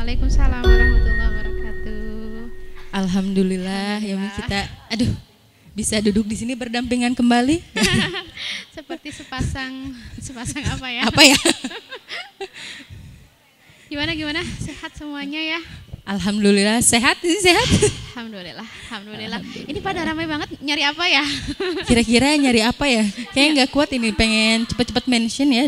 Waalaikumsalam warahmatullahi wabarakatuh. Alhamdulillah, ya kita, bisa duduk di sini berdampingan kembali. Seperti sepasang apa ya? Apa ya? Gimana? Sehat semuanya ya? Alhamdulillah sehat, sehat. Alhamdulillah. Ini pada ramai banget nyari apa ya? Kira-kira nyari apa ya? Kayaknya nggak kuat ini, pengen cepet-cepet mention ya.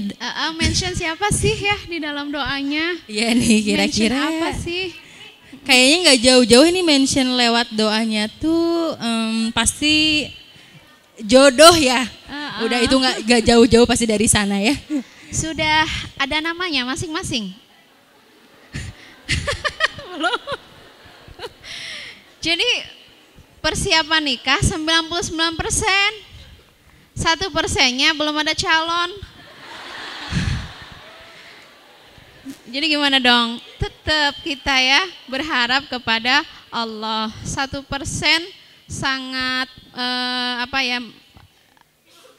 Mention siapa sih ya di dalam doanya? Iya nih kira-kira. Mention apa sih? Kayaknya nggak jauh-jauh ini mention lewat doanya tuh pasti jodoh ya. Udah itu nggak jauh-jauh pasti dari sana ya. Sudah ada namanya masing-masing. Belum. Jadi persiapan nikah 99%. 1%-nya belum ada calon. Jadi gimana dong? Tetap kita ya berharap kepada Allah. 1% sangat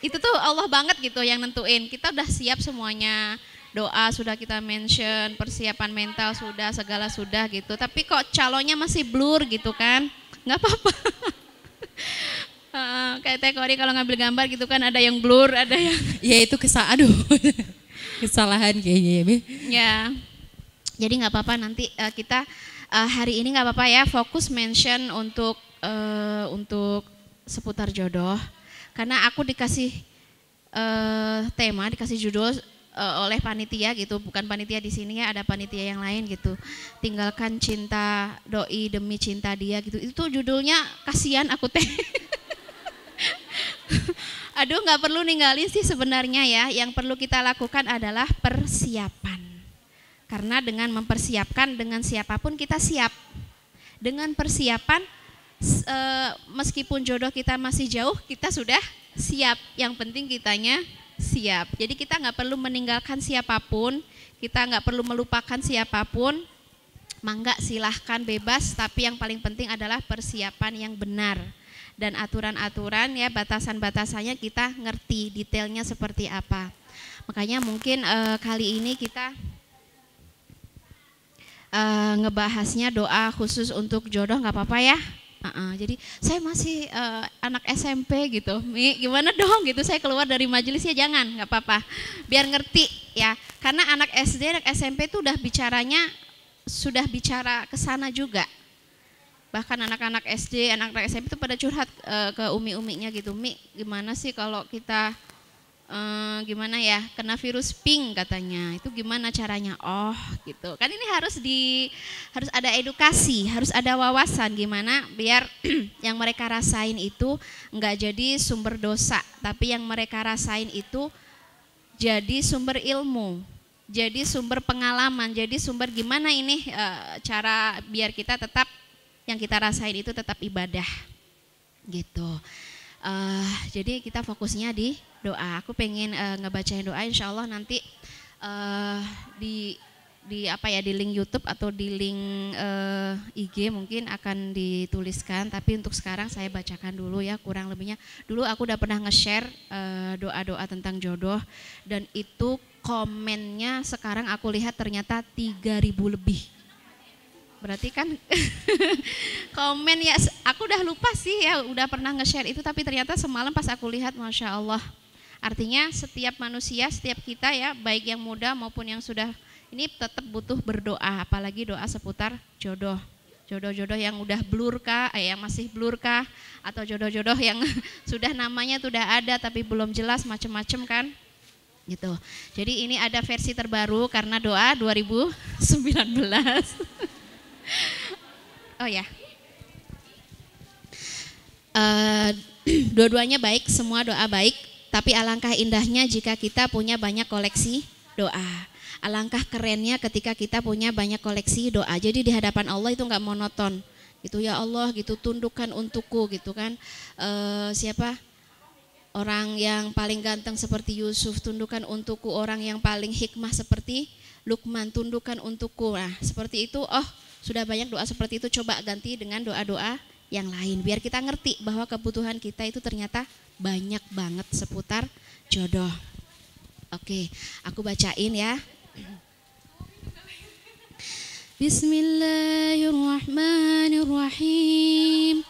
itu tuh Allah banget gitu yang nentuin. Kita udah siap semuanya. Doa sudah kita mention, persiapan mental sudah, segala sudah gitu. Tapi kok calonnya masih blur gitu kan? Nggak apa-apa. Kayak Tekori kalau ngambil gambar gitu kan ada yang blur, ada yang ya itu kesalahan kayaknya ya. Ya. Jadi nggak apa-apa nanti kita hari ini nggak apa-apa ya fokus mention untuk seputar jodoh. Karena aku dikasih tema, dikasih judul oleh panitia gitu, bukan panitia di sini ya, ada panitia yang lain gitu. Tinggalkan cinta doi demi cinta dia gitu. Itu judulnya kasihan aku teh. Aduh, nggak perlu ninggalin sih sebenarnya ya. Yang perlu kita lakukan adalah persiapan. Karena dengan mempersiapkan dengan siapapun kita siap. Dengan persiapan meskipun jodoh kita masih jauh, kita sudah siap. Yang penting kitanya siap. Jadi kita nggak perlu meninggalkan siapapun, kita nggak perlu melupakan siapapun. Mangga silahkan bebas, tapi yang paling penting adalah persiapan yang benar dan aturan-aturan ya, batasan-batasannya kita ngerti detailnya seperti apa. Makanya mungkin kali ini kita ngebahasnya doa khusus untuk jodoh, nggak apa-apa ya. Jadi saya masih anak SMP gitu, Mi, gimana dong gitu, saya keluar dari majelis ya jangan, nggak apa-apa, biar ngerti ya, karena anak SD, anak SMP itu sudah bicara ke sana juga, bahkan anak-anak SD, anak-anak SMP itu pada curhat ke umi-uminya gitu, Mi, gimana sih kalau kita gimana ya kena virus pink katanya, itu gimana caranya? Oh gitu kan, ini harus ada edukasi, harus ada wawasan gimana biar yang mereka rasain itu enggak jadi sumber dosa, tapi yang mereka rasain itu jadi sumber ilmu, jadi sumber pengalaman, jadi sumber gimana ini cara biar kita tetap yang kita rasain itu tetap ibadah gitu. Jadi kita fokusnya di doa. Aku pengen ngebacain doa, insya Allah nanti di link YouTube atau di link IG mungkin akan dituliskan. Tapi untuk sekarang saya bacakan dulu ya, kurang lebihnya. Dulu aku udah pernah nge-share doa-doa tentang jodoh, dan itu komennya sekarang aku lihat ternyata 3.000 lebih. Berarti kan komen ya, aku udah lupa sih ya udah pernah nge-share itu, tapi ternyata semalam pas aku lihat, Masya Allah. Artinya setiap manusia, setiap kita ya, baik yang muda maupun yang sudah, ini tetap butuh berdoa, apalagi doa seputar jodoh. Jodoh-jodoh yang udah blur kah, yang masih blur kah, atau jodoh-jodoh yang sudah namanya sudah ada tapi belum jelas, macem-macem kan gitu. Jadi ini ada versi terbaru karena doa 2019. Oh ya, dua-duanya baik, semua doa baik. Tapi alangkah indahnya jika kita punya banyak koleksi doa. Alangkah kerennya ketika kita punya banyak koleksi doa. Jadi di hadapan Allah itu nggak monoton. Gitu ya Allah, gitu tundukkan untukku gitu kan. Siapa? Orang yang paling ganteng seperti Yusuf, tundukkan untukku. Orang yang paling hikmah seperti Luqman, tundukkan untukku. Nah, seperti itu. Oh, sudah banyak doa seperti itu, coba ganti dengan doa-doa yang lain biar kita ngerti bahwa kebutuhan kita itu ternyata banyak banget seputar jodoh. Oke, aku bacain ya. Bismillahirrahmanirrahim.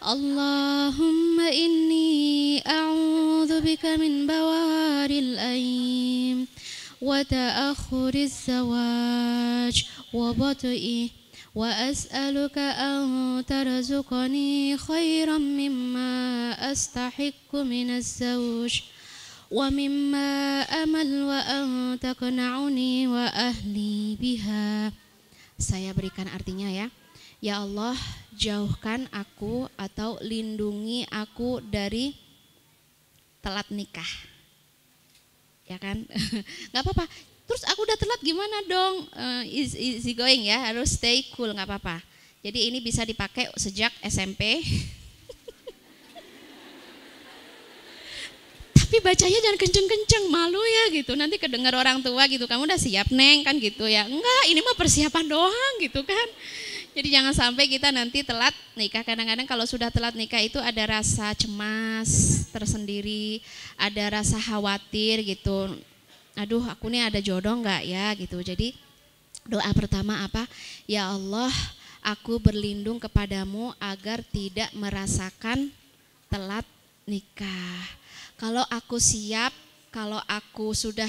Allahumma inni a'udzu bika min bawaril aim wa ta'akhuriz zawaj wa bat'i wa as'aluka an tarzuqani khairan mimma astahiqqu minaz zawj wa mimma amal wa an taqna'uni wa ahli biha. Saya berikan artinya ya. Ya Allah, jauhkan aku atau lindungi aku dari telat nikah. Ya kan? Gak apa-apa. Terus aku udah telat gimana dong? Easy going ya, harus stay cool, gak apa-apa. Jadi ini bisa dipakai sejak SMP. Tapi bacanya jangan kenceng-kenceng, malu ya gitu. Nanti kedengar orang tua gitu, kamu udah siap neng kan gitu ya. Enggak, ini mah persiapan doang gitu kan. Jadi jangan sampai kita nanti telat nikah. Kadang-kadang kalau sudah telat nikah itu ada rasa cemas tersendiri, ada rasa khawatir gitu. Aduh, aku nih ada jodoh enggak ya gitu. Jadi doa pertama apa? Ya Allah, aku berlindung kepadamu agar tidak merasakan telat nikah. Kalau aku siap, kalau aku sudah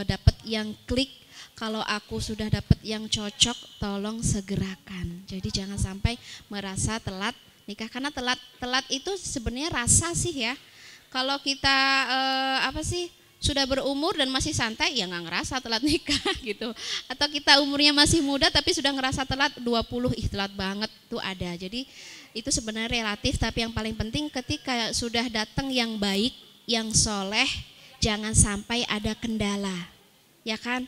dapat yang klik, kalau aku sudah dapat yang cocok, tolong segerakan. Jadi jangan sampai merasa telat nikah, karena telat itu sebenarnya rasa sih ya. Kalau kita sudah berumur dan masih santai, ya nggak ngerasa telat nikah gitu. Atau kita umurnya masih muda tapi sudah ngerasa telat 20, telat banget tuh ada. Jadi itu sebenarnya relatif, tapi yang paling penting ketika sudah datang yang baik, yang soleh, jangan sampai ada kendala. Ya kan,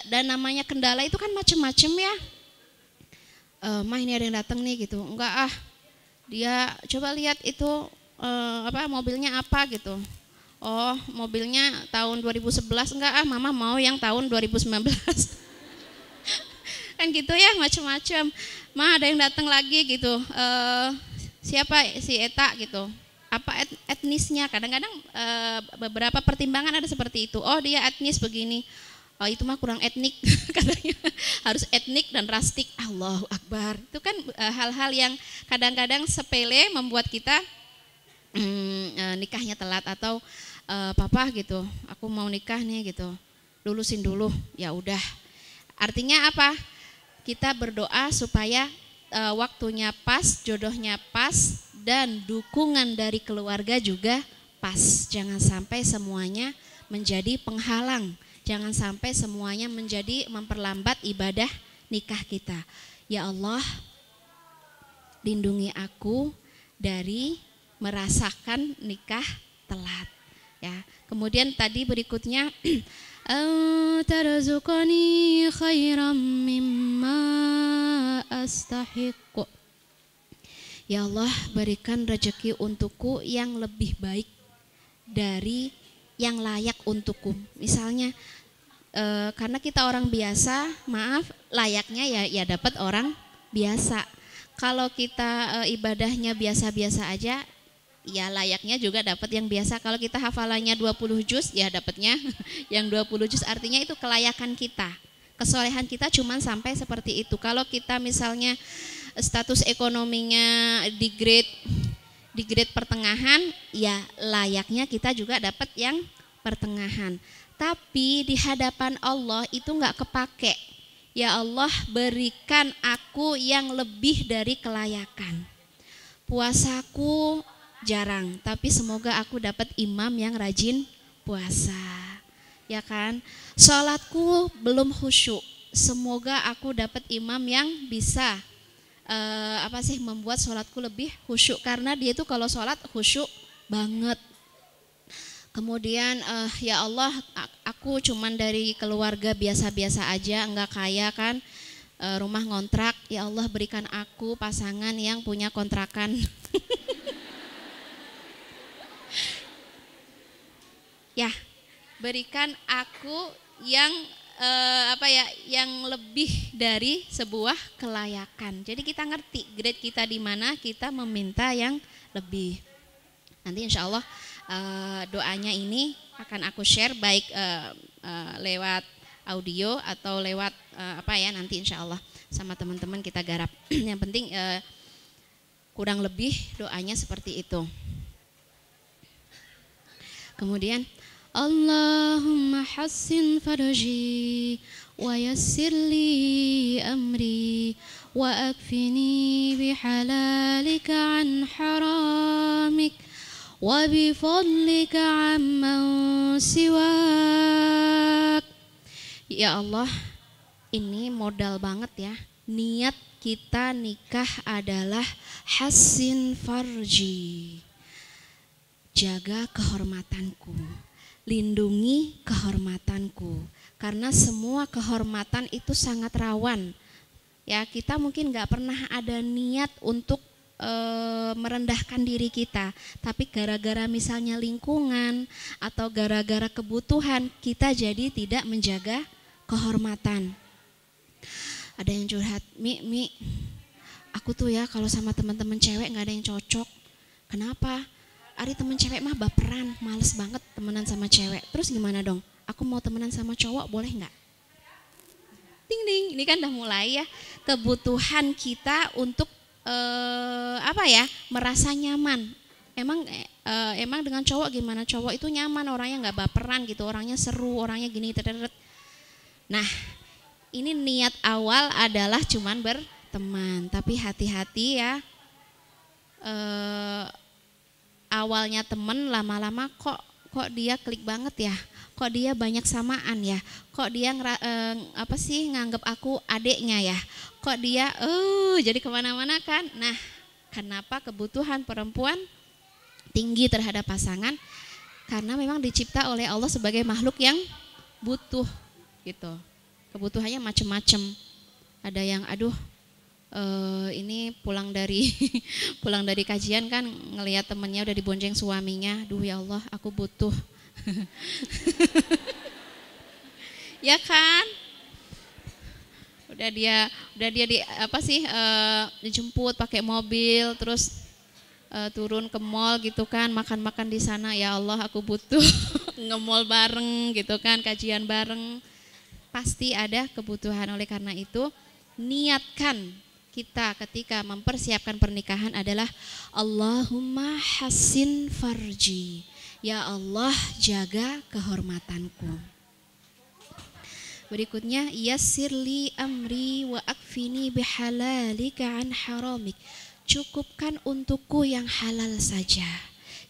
dan namanya kendala itu kan macem-macem ya. Mah ini ada yang datang nih gitu, enggak dia coba lihat itu mobilnya apa gitu. Oh mobilnya tahun 2011, enggak mama mau yang tahun 2019. Kan gitu ya, macem-macem. Mah ada yang datang lagi gitu, siapa si Eta gitu. Apa etnisnya, kadang-kadang beberapa pertimbangan ada seperti itu. Oh dia etnis begini, oh itu mah kurang etnik katanya, harus etnik dan rustik. Allahu Akbar. Itu kan hal-hal yang kadang-kadang sepele membuat kita nikahnya telat. Atau papa gitu, aku mau nikah nih gitu, lulusin dulu. Ya udah, artinya apa? Kita berdoa supaya waktunya pas, jodohnya pas, dan dukungan dari keluarga juga pas. Jangan sampai semuanya menjadi penghalang, jangan sampai semuanya menjadi memperlambat ibadah nikah kita. Ya Allah, lindungi aku dari merasakan nikah telat. Ya. Kemudian tadi berikutnya tarzuqani khairam mimma astahiqqu. Ya Allah, berikan rezeki untukku yang lebih baik dari yang layak untukku. Misalnya karena kita orang biasa, maaf, layaknya ya dapat orang biasa. Kalau kita ibadahnya biasa-biasa aja, ya layaknya juga dapat yang biasa. Kalau kita hafalannya 20 juz, ya dapatnya yang 20 juz. Artinya itu kelayakan kita, kesolehan kita cuman sampai seperti itu. Kalau kita misalnya status ekonominya di grade pertengahan, ya layaknya kita juga dapat yang pertengahan. Tapi di hadapan Allah itu enggak kepake. Ya Allah, berikan aku yang lebih dari kelayakan. Puasaku jarang, tapi semoga aku dapat imam yang rajin puasa. Ya kan? Salatku belum khusyuk. Semoga aku dapat imam yang bisa membuat sholatku lebih khusyuk, karena dia itu kalau sholat khusyuk banget. Kemudian ya Allah, aku cuman dari keluarga biasa-biasa aja, enggak kaya kan, rumah ngontrak. Ya Allah, berikan aku pasangan yang punya kontrakan. Ya, berikan aku yang yang lebih dari sebuah kelayakan. Jadi kita ngerti grade kita di mana, kita meminta yang lebih. Nanti insya Allah doanya ini akan aku share baik lewat audio atau lewat nanti insya Allah sama teman-teman kita garap. Yang penting kurang lebih doanya seperti itu. Kemudian Allahumma hassin farji wa yassir li amri wa akfini bihalalika an haramik wa bifadlika amman siwak. Ya Allah, ini modal banget ya. Niat kita nikah adalah hassin farji, jaga kehormatanku, lindungi kehormatanku, karena semua kehormatan itu sangat rawan. Ya, kita mungkin nggak pernah ada niat untuk merendahkan diri kita, tapi gara-gara misalnya lingkungan atau gara-gara kebutuhan kita jadi tidak menjaga kehormatan. Ada yang curhat, Mi, aku tuh ya kalau sama teman-teman cewek nggak ada yang cocok. Kenapa? Ari temen cewek mah baperan, males banget temenan sama cewek. Terus gimana dong? Aku mau temenan sama cowok, boleh nggak? Ding ding, ini kan udah mulai ya kebutuhan kita untuk merasa nyaman. Emang dengan cowok gimana? Cowok itu nyaman, orangnya nggak baperan gitu, orangnya seru, orangnya gini terdet. Nah, ini niat awal adalah cuman berteman, tapi hati-hati ya. Awalnya temen, lama-lama kok dia klik banget ya, kok dia banyak samaan ya, kok dia nganggep aku adeknya ya, kok dia jadi kemana-mana kan. Nah, kenapa kebutuhan perempuan tinggi terhadap pasangan? Karena memang dicipta oleh Allah sebagai makhluk yang butuh gitu. Kebutuhannya macem-macem. Ada yang ini pulang dari kajian kan ngelihat temennya udah dibonceng suaminya, duh ya Allah aku butuh. Ya kan, udah dia dijemput pakai mobil, terus turun ke mall gitu kan, makan-makan di sana, ya Allah aku butuh. Nge-mall bareng gitu kan, kajian bareng, pasti ada kebutuhan. Oleh karena itu niatkan kita ketika mempersiapkan pernikahan adalah Allahumma hassin farji, ya Allah jaga kehormatanku. Berikutnya yassirli amri wa akfini bihalalika an haramik, cukupkan untukku yang halal saja,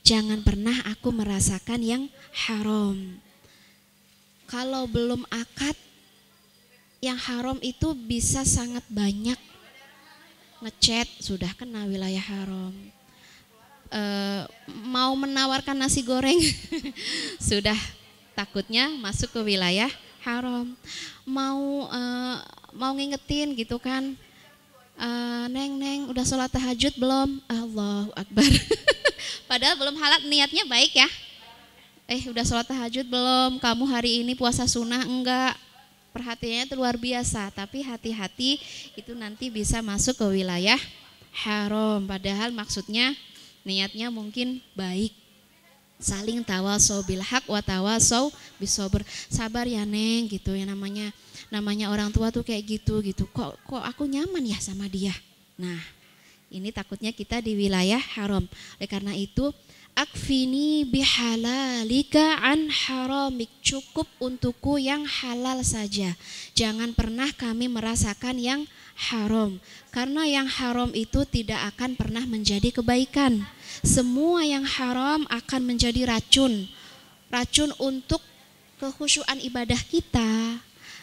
jangan pernah aku merasakan yang haram. Kalau belum akad, yang haram itu bisa sangat banyak. Ngechat sudah kena wilayah haram, mau menawarkan nasi goreng sudah takutnya masuk ke wilayah haram, mau ngingetin gitu kan, neng udah sholat tahajud belum? Allahu Akbar. Padahal belum halal, niatnya baik ya, udah sholat tahajud belum? Kamu hari ini puasa sunnah enggak? Perhatiannya itu luar biasa, tapi hati-hati itu nanti bisa masuk ke wilayah haram. Padahal maksudnya niatnya mungkin baik, saling tawasau bil haq wa tawasau bis sabr, sabar ya neng gitu ya, namanya orang tua tuh kayak gitu kok aku nyaman ya sama dia. Nah, ini takutnya kita di wilayah haram. Oleh karena itu akfini bihalalika an haramik, cukup untukku yang halal saja, jangan pernah kami merasakan yang haram, karena yang haram itu tidak akan pernah menjadi kebaikan. Semua yang haram akan menjadi racun untuk kekhusyuan ibadah kita,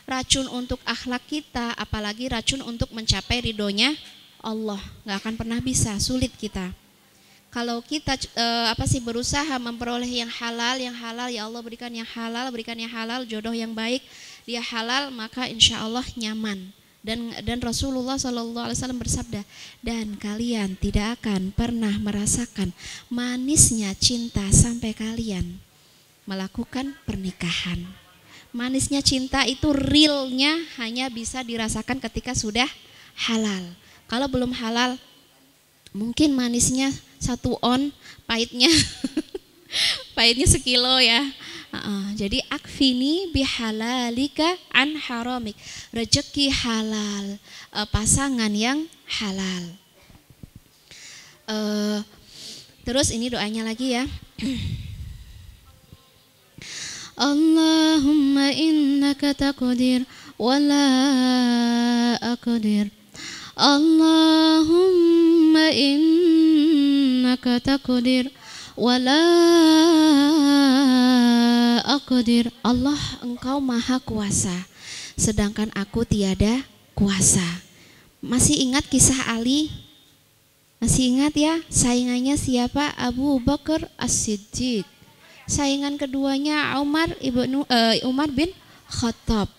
racun untuk akhlak kita, apalagi racun untuk mencapai ridhonya Allah. Gak akan pernah bisa, sulit kita. Kalau kita berusaha memperoleh yang halal, ya Allah berikan yang halal, jodoh yang baik, dia halal, maka insya Allah nyaman. Dan Rasulullah SAW bersabda, dan kalian tidak akan pernah merasakan manisnya cinta sampai kalian melakukan pernikahan. Manisnya cinta itu realnya hanya bisa dirasakan ketika sudah halal. Kalau belum halal, mungkin manisnya 1 on, pahitnya 1 kilo ya. Jadi akfini bihalalika an haramik. Rezeki halal, pasangan yang halal. Terus ini doanya lagi ya. Allahumma innaka taqdir wa la aqdir. Allahumma innaka taqdir wala aqdir. Allah, engkau maha kuasa, sedangkan aku tiada kuasa. Masih ingat kisah Ali? Masih ingat ya? Saingannya siapa? Abu Bakar As-Siddiq. Saingan keduanya Umar bin Khattab.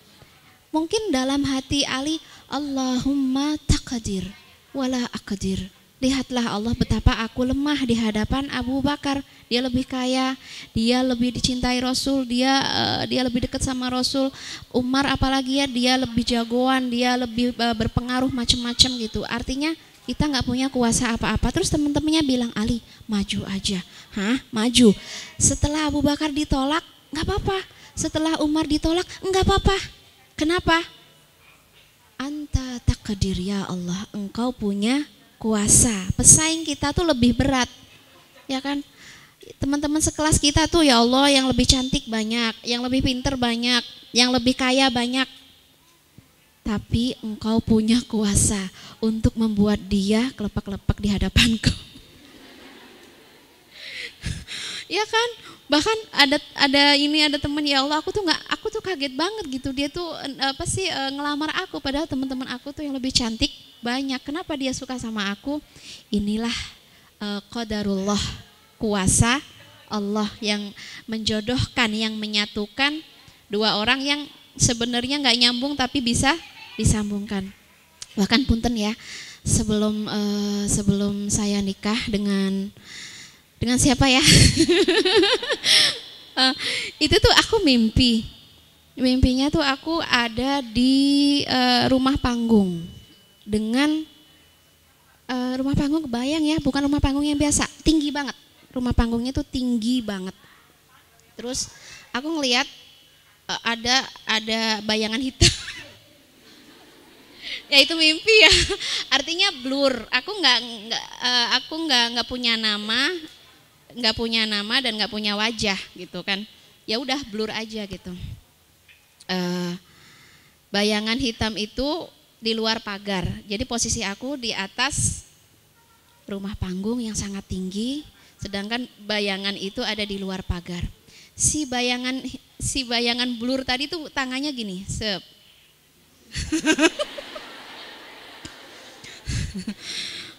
Mungkin dalam hati Ali, Allahumma taqdir wala aqdir. Lihatlah Allah betapa aku lemah di hadapan Abu Bakar. Dia lebih kaya, dia lebih dicintai Rasul, dia lebih dekat sama Rasul. Umar apalagi ya, dia lebih jagoan, dia lebih berpengaruh macam-macam gitu. Artinya kita nggak punya kuasa apa-apa. Terus teman-temannya bilang, Ali maju aja. Maju. Setelah Abu Bakar ditolak nggak apa-apa. Setelah Umar ditolak nggak apa-apa. Kenapa? Anta taqdir ya Allah, engkau punya kuasa. Pesaing kita tuh lebih berat, ya kan? Teman-teman sekelas kita tuh ya Allah, yang lebih cantik banyak, yang lebih pinter banyak, yang lebih kaya banyak. Tapi engkau punya kuasa untuk membuat dia kelepak-kelepak di hadapanku. Ya kan? Bahkan ada teman, ya Allah, aku tuh kaget banget gitu. Dia tuh ngelamar aku, padahal teman-teman aku tuh yang lebih cantik banyak. Kenapa dia suka sama aku? Inilah qadarullah, kuasa Allah yang menjodohkan, yang menyatukan dua orang yang sebenarnya nggak nyambung tapi bisa disambungkan. Bahkan punten ya, sebelum saya nikah dengan siapa ya? Itu tuh aku mimpinya tuh aku ada di rumah panggung dengan rumah panggung, kebayang ya, bukan rumah panggung yang biasa, tinggi banget. Rumah panggungnya tuh tinggi banget. Terus aku ngelihat ada bayangan hitam. Ya itu mimpi ya. Artinya blur. Aku nggak punya nama, dan nggak punya wajah gitu kan. Ya udah blur aja gitu. Bayangan hitam itu di luar pagar. Jadi posisi aku di atas rumah panggung yang sangat tinggi, sedangkan bayangan itu ada di luar pagar. Si bayangan blur tadi tuh tangannya gini, sep.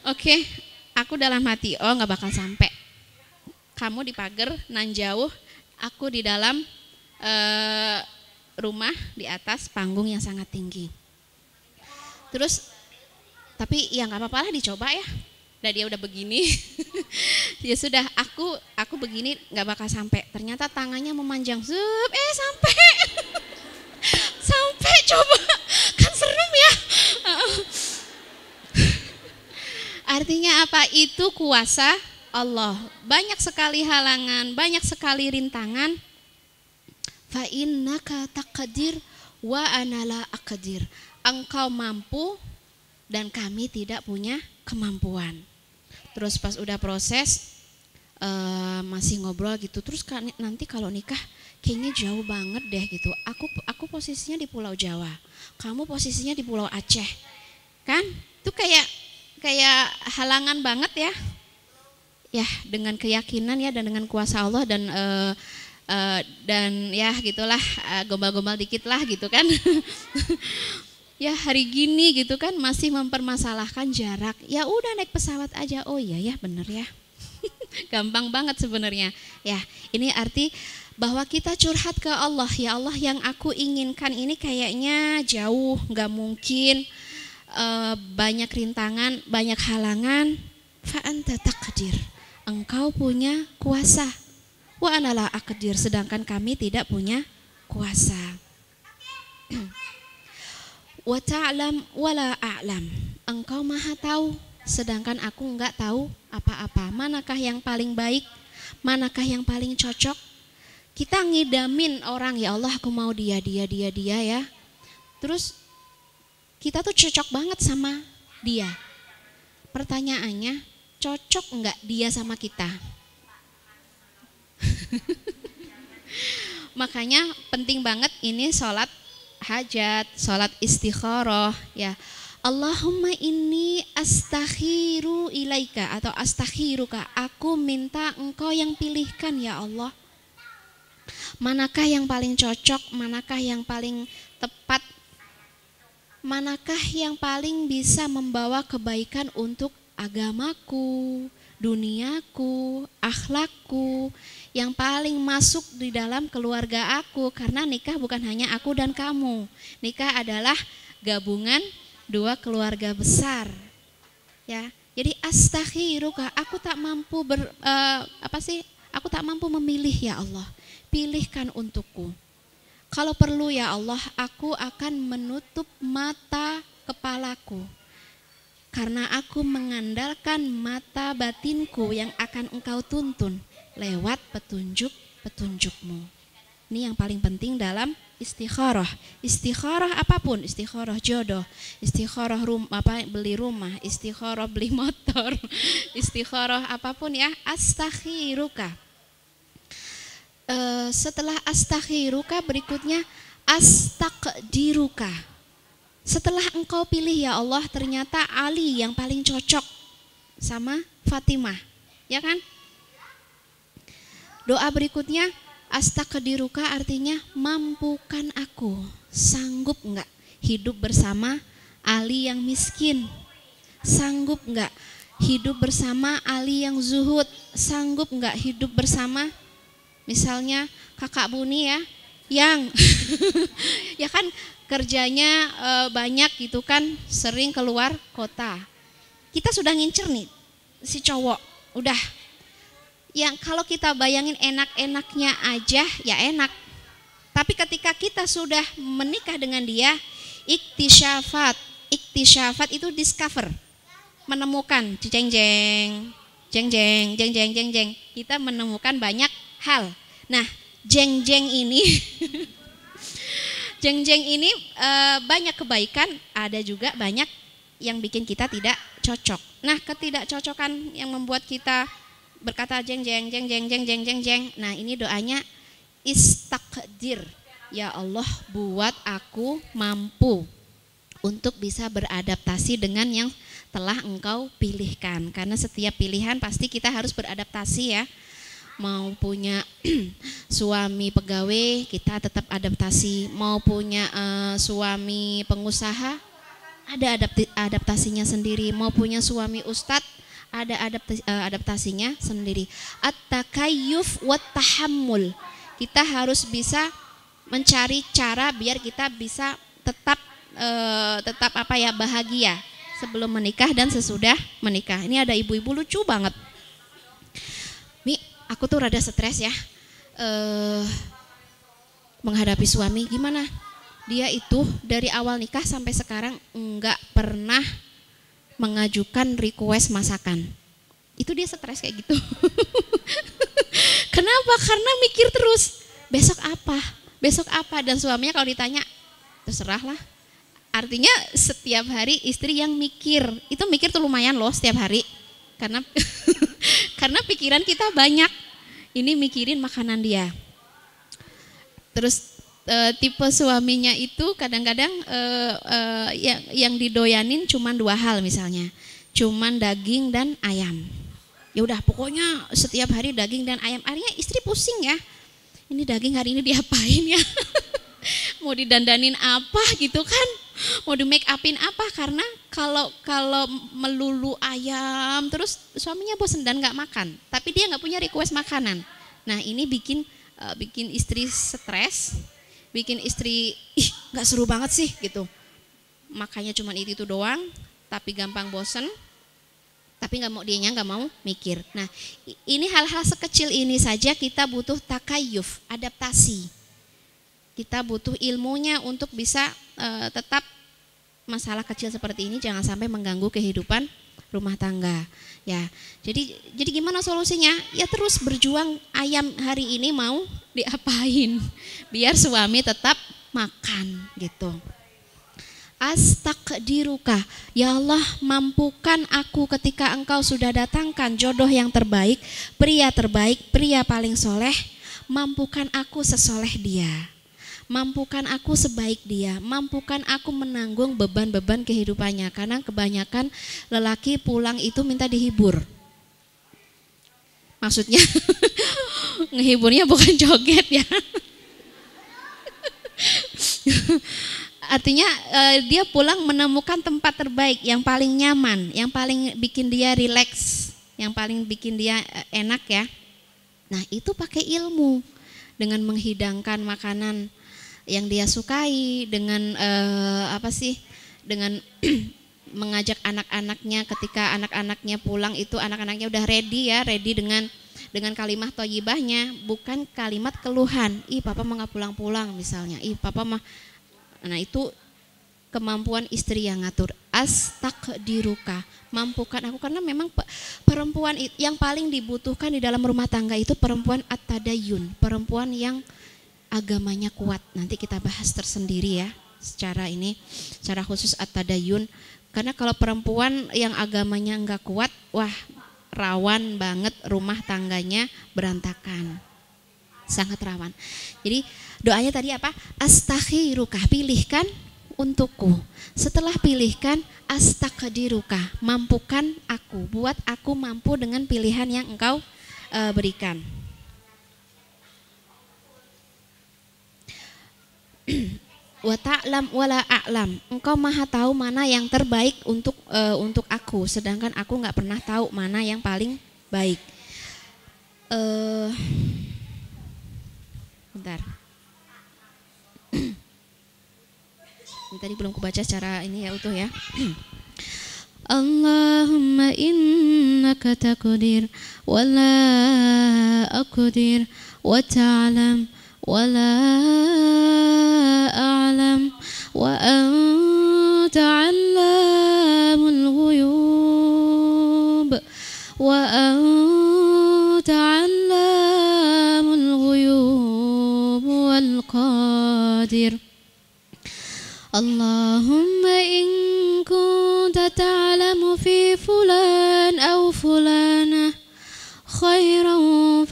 Oke, aku dalam hati, oh nggak bakal sampai. Kamu di pagar nan jauh, aku di dalam rumah di atas panggung yang sangat tinggi. Terus, tapi ya nggak apa-apa lah, dicoba ya. Nah dia udah begini, ya sudah, aku begini nggak bakal sampai. Ternyata tangannya memanjang, sampai, sampai, coba, kan serem ya. Artinya apa? Itu kuasa Allah. Banyak sekali halangan, banyak sekali rintangan. Fa innaka taqdir wa ana la aqdir. Engkau mampu dan kami tidak punya kemampuan. Terus pas udah proses masih ngobrol gitu. Terus nanti kalau nikah kayaknya jauh banget deh gitu. Aku posisinya di Pulau Jawa, kamu posisinya di Pulau Aceh, kan? Itu kayak halangan banget ya. Ya dengan keyakinan ya, dan dengan kuasa Allah, dan ya gitulah, gombal-gombal dikit lah gitu kan. Ya hari gini gitu kan masih mempermasalahkan jarak. Ya udah naik pesawat aja. Oh iya ya, bener ya. Gampang banget sebenarnya. Ya, ini arti bahwa kita curhat ke Allah. Ya Allah, yang aku inginkan ini kayaknya jauh, nggak mungkin. Banyak rintangan, banyak halangan. Fa anta taqdir. Engkau punya kuasa. Wa ana la aqdir, sedangkan kami tidak punya kuasa. Wa ta'lam wa la a'lam. Engkau maha tahu, sedangkan aku enggak tahu apa-apa. Manakah yang paling baik? Manakah yang paling cocok? kita ngidamin orang, ya Allah aku mau dia ya. Terus kita tuh cocok banget sama dia. Pertanyaannya, cocok enggak dia sama kita? Makanya penting banget ini sholat hajat, sholat istikharah ya. Allahumma inni astakhiru ilaika atau astakhiruka, aku minta engkau yang pilihkan ya Allah. Manakah yang paling cocok, manakah yang paling tepat, manakah yang paling bisa membawa kebaikan untuk agamaku, duniaku, akhlakku, yang paling masuk di dalam keluarga aku. Karena nikah bukan hanya aku dan kamu, nikah adalah gabungan dua keluarga besar ya. Jadi astakhiruka, aku tak mampu aku tak mampu memilih ya Allah, pilihkan untukku. Kalau perlu ya Allah, aku akan menutup mata kepalaku karena aku mengandalkan mata batinku yang akan engkau tuntun lewat petunjuk-petunjukmu. Ini yang paling penting dalam istikharah. Istikharah apapun, istikharah jodoh, istikharah beli rumah, istikharah beli motor, istikharah apapun ya, astakhiruka. Setelah astakhiruka berikutnya astaqdiruka. Setelah engkau pilih ya Allah, ternyata Ali yang paling cocok sama Fatimah, ya kan? Doa berikutnya astaqdiruka artinya mampukan aku, sanggup enggak hidup bersama Ali yang miskin, sanggup enggak hidup bersama Ali yang zuhud, sanggup enggak hidup bersama misalnya kakak Buni ya, yang ya kan kerjanya banyak gitu kan, sering keluar kota. Kita sudah ngincer nih si cowok, udah. Yang kalau kita bayangin enak-enaknya aja ya enak. Tapi ketika kita sudah menikah dengan dia, iktisyafat itu discover, menemukan, jeng jeng. Kita menemukan banyak hal. Nah, jeng ini banyak kebaikan, ada juga banyak yang bikin kita tidak cocok. Nah, ketidakcocokan yang membuat kita berkata jeng. Nah, ini doanya istaqdir. Ya Allah, buat aku mampu untuk bisa beradaptasi dengan yang telah engkau pilihkan. Karena setiap pilihan pasti kita harus beradaptasi ya. Mau punya suami pegawai, kita tetap adaptasi. Mau punya suami pengusaha, ada adaptasinya sendiri. Mau punya suami ustadz, ada adaptasinya sendiri. At-takayyuf wat tahammul. Kita harus bisa mencari cara biar kita bisa tetap bahagia sebelum menikah dan sesudah menikah. Ini ada ibu-ibu lucu banget. Mi, aku tuh rada stres ya. Menghadapi suami gimana? Dia itu dari awal nikah sampai sekarang enggak pernah mengajukan request masakan. Itu dia stres kayak gitu. Kenapa? Karena mikir terus, besok apa, dan suaminya kalau ditanya terserah lah. Artinya setiap hari istri yang mikir. Itu mikir tuh lumayan loh setiap hari. Karena karena pikiran kita banyak. Ini mikirin makanan dia. Terus tipe suaminya itu kadang-kadang yang didoyanin cuman dua hal, misalnya cuman daging dan ayam. Ya udah pokoknya setiap hari daging dan ayam. Akhirnya istri pusing ya, ini daging hari ini diapain ya. Mau didandanin apa gitu kan, mau di make upin apa. Karena kalau melulu ayam terus suaminya bosan dan nggak makan, tapi dia nggak punya request makanan. Nah, ini bikin istri stres, bikin istri nggak seru banget sih gitu, makanya cuman itu doang, tapi gampang bosen, tapi nggak mau mikir. Nah, ini hal-hal sekecil ini saja kita butuh takayuf, adaptasi. Kita butuh ilmunya untuk bisa tetap masalah kecil seperti ini jangan sampai mengganggu kehidupan rumah tangga. Ya, jadi gimana solusinya? Ya terus berjuang, ayam hari ini mau diapain biar suami tetap makan gitu. Astaqdiruka, ya Allah mampukan aku ketika engkau sudah datangkan jodoh yang terbaik, pria paling soleh, mampukan aku sesoleh dia, mampukan aku sebaik dia, mampukan aku menanggung beban-beban kehidupannya. Karena kebanyakan lelaki pulang itu minta dihibur. Maksudnya ngehiburnya bukan joget ya. Artinya dia pulang menemukan tempat terbaik, yang paling nyaman, yang paling bikin dia rileks, yang paling bikin dia enak ya. Nah itu pakai ilmu, dengan menghidangkan makanan yang dia sukai, dengan dengan mengajak anak-anaknya ketika anak-anaknya pulang itu anak-anaknya udah ready dengan kalimat thayyibahnya, bukan kalimat keluhan. Ih papa mah nggak pulang-pulang misalnya. Ih papa mah. Nah itu kemampuan istri yang ngatur. Astaqdiruka, mampukan aku, karena memang perempuan yang paling dibutuhkan di dalam rumah tangga itu perempuan at-tadayyun, perempuan yang agamanya kuat. Nanti kita bahas tersendiri ya secara khusus at-tadayyun. Karena kalau perempuan yang agamanya enggak kuat, wah rawan banget rumah tangganya berantakan. Sangat rawan. Jadi doanya tadi apa? Astakhiruka, pilihkan untukku. Setelah pilihkan, astaqdiruka, mampukan aku, buat aku mampu dengan pilihan yang engkau berikan. Wa ta'lam wala a'lam, engkau maha tahu mana yang terbaik untuk aku, sedangkan aku nggak pernah tahu mana yang paling baik. Bentar. Tadi belum kubaca secara ini ya utuh ya. Allahumma innaka taqdir wa la aqdir wa ta'lam wa la a'lam wa anta 'allamul ghuyub wa anta 'allamul ghuyub wal qadir. Allahumma in kunta ta'lamu fi fulan aw fulanah khairan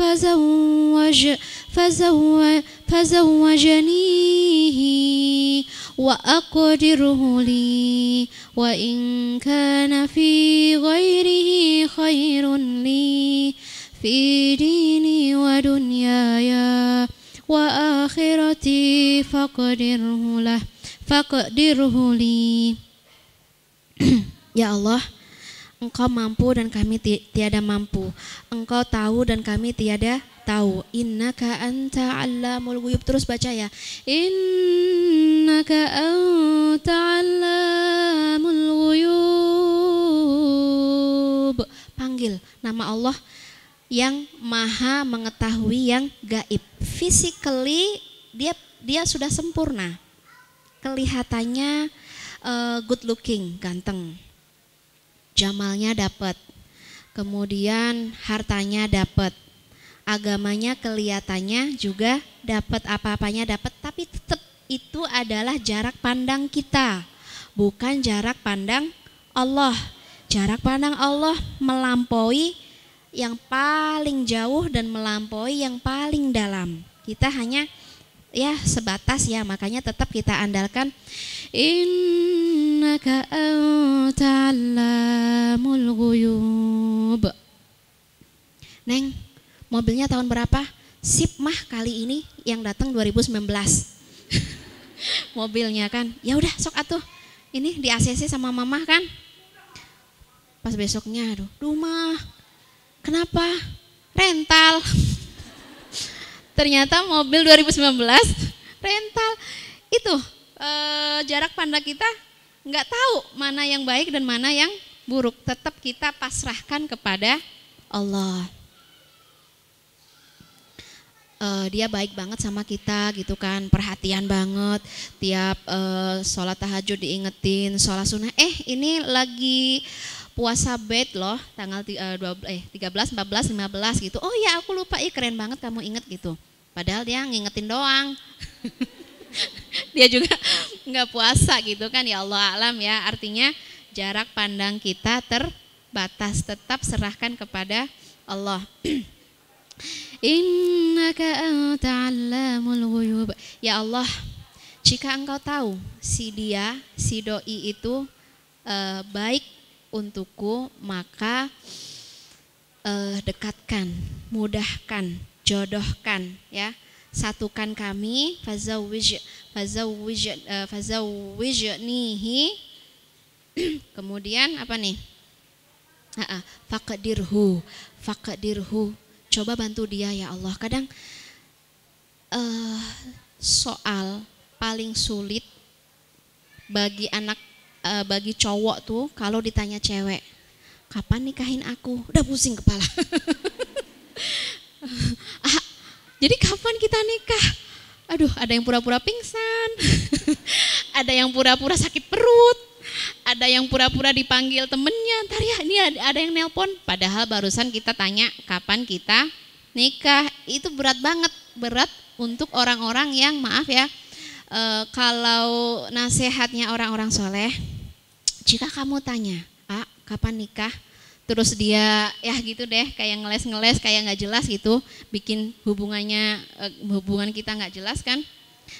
fazawwajanihi wa aqdirhu li wa in kana fi ghairihi khairun li fi dini wa dunyaya wa akhirati faqdirhu li. Ya Allah, Engkau mampu dan kami tiada mampu. Engkau tahu dan kami tiada tahu. Innaka anta 'allamul ghuyub. Terus baca ya. Innaka anta 'allamul ghuyub. Panggil nama Allah yang maha mengetahui yang gaib. Physically dia sudah sempurna. Kelihatannya good looking, ganteng. Jamalnya dapat. Kemudian hartanya dapat. Agamanya kelihatannya juga dapat, apa-apanya dapat, tapi tetap itu adalah jarak pandang kita, bukan jarak pandang Allah. Jarak pandang Allah melampaui yang paling jauh dan melampaui yang paling dalam. Kita hanya ya sebatas ya, makanya tetap kita andalkan innaka anta 'allamul ghuyub. Neng, mobilnya tahun berapa? Sip mah kali ini yang datang 2019. Mobilnya kan, ya udah sok atuh. Ini di ACC sama mamah kan. Pas besoknya aduh, rumah. Kenapa? Rental. Ternyata mobil 2019 rental. Itu jarak pandang kita nggak tahu mana yang baik dan mana yang buruk. Tetap kita pasrahkan kepada Allah. Dia baik banget sama kita gitu kan, perhatian banget. Tiap sholat tahajud diingetin, sholat sunnah. Ini lagi puasa bed loh tanggal 13, 14, 15 gitu. Oh ya aku lupa, keren banget kamu inget gitu. Padahal dia ngingetin doang. Dia juga nggak puasa gitu kan, ya Allah alam ya. Artinya jarak pandang kita terbatas, tetap serahkan kepada Allah. Innaka anta 'allamul ghuyub. Ya Allah, jika engkau tahu si doi itu baik untukku, maka dekatkan, mudahkan, jodohkan ya. Satukan kami, fazawwijnihi. Kemudian apa nih? Faqdirhu. Coba bantu dia ya Allah. Kadang soal paling sulit bagi bagi cowok tuh kalau ditanya cewek, kapan nikahin aku? Udah pusing kepala. Jadi kapan kita nikah? Aduh, ada yang pura-pura pingsan, ada yang pura-pura sakit perut, ada yang pura-pura dipanggil temennya, ntar ya ini ada yang nelpon. Padahal barusan kita tanya kapan kita nikah. Itu berat banget, berat untuk orang-orang yang maaf ya, kalau nasihatnya orang-orang soleh, jika kamu tanya, kapan nikah? Terus dia ya gitu deh, kayak ngeles-ngeles, kayak nggak jelas gitu, bikin hubungan kita nggak jelas kan.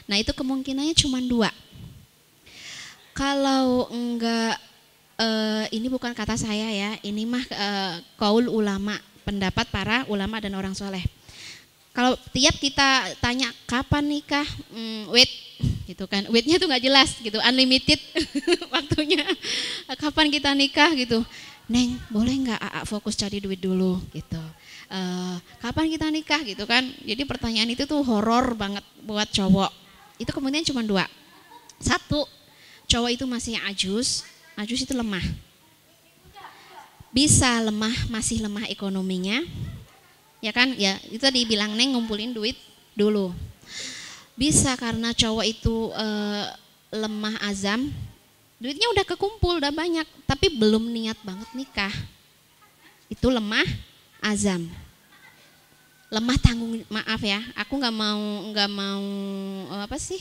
Nah itu kemungkinannya cuma 2. Kalau enggak, ini bukan kata saya ya, ini mah qaul ulama, pendapat para ulama dan orang soleh. Kalau tiap kita tanya kapan nikah, wait gitu kan, waitnya tuh nggak jelas gitu, unlimited waktunya. Kapan kita nikah gitu, Neng boleh nggak AA fokus cari duit dulu gitu. Kapan kita nikah gitu kan. Jadi pertanyaan itu tuh horor banget buat cowok. Itu kemudian cuma 2. 1, cowok itu masih ajus itu lemah. Bisa lemah, masih lemah ekonominya. Ya kan, ya itu tadi bilang Neng ngumpulin duit dulu. Bisa karena cowok itu lemah azam, duitnya udah kekumpul, udah banyak, tapi belum niat banget nikah. Itu lemah azam. Lemah tanggung, maaf ya, aku nggak mau apa sih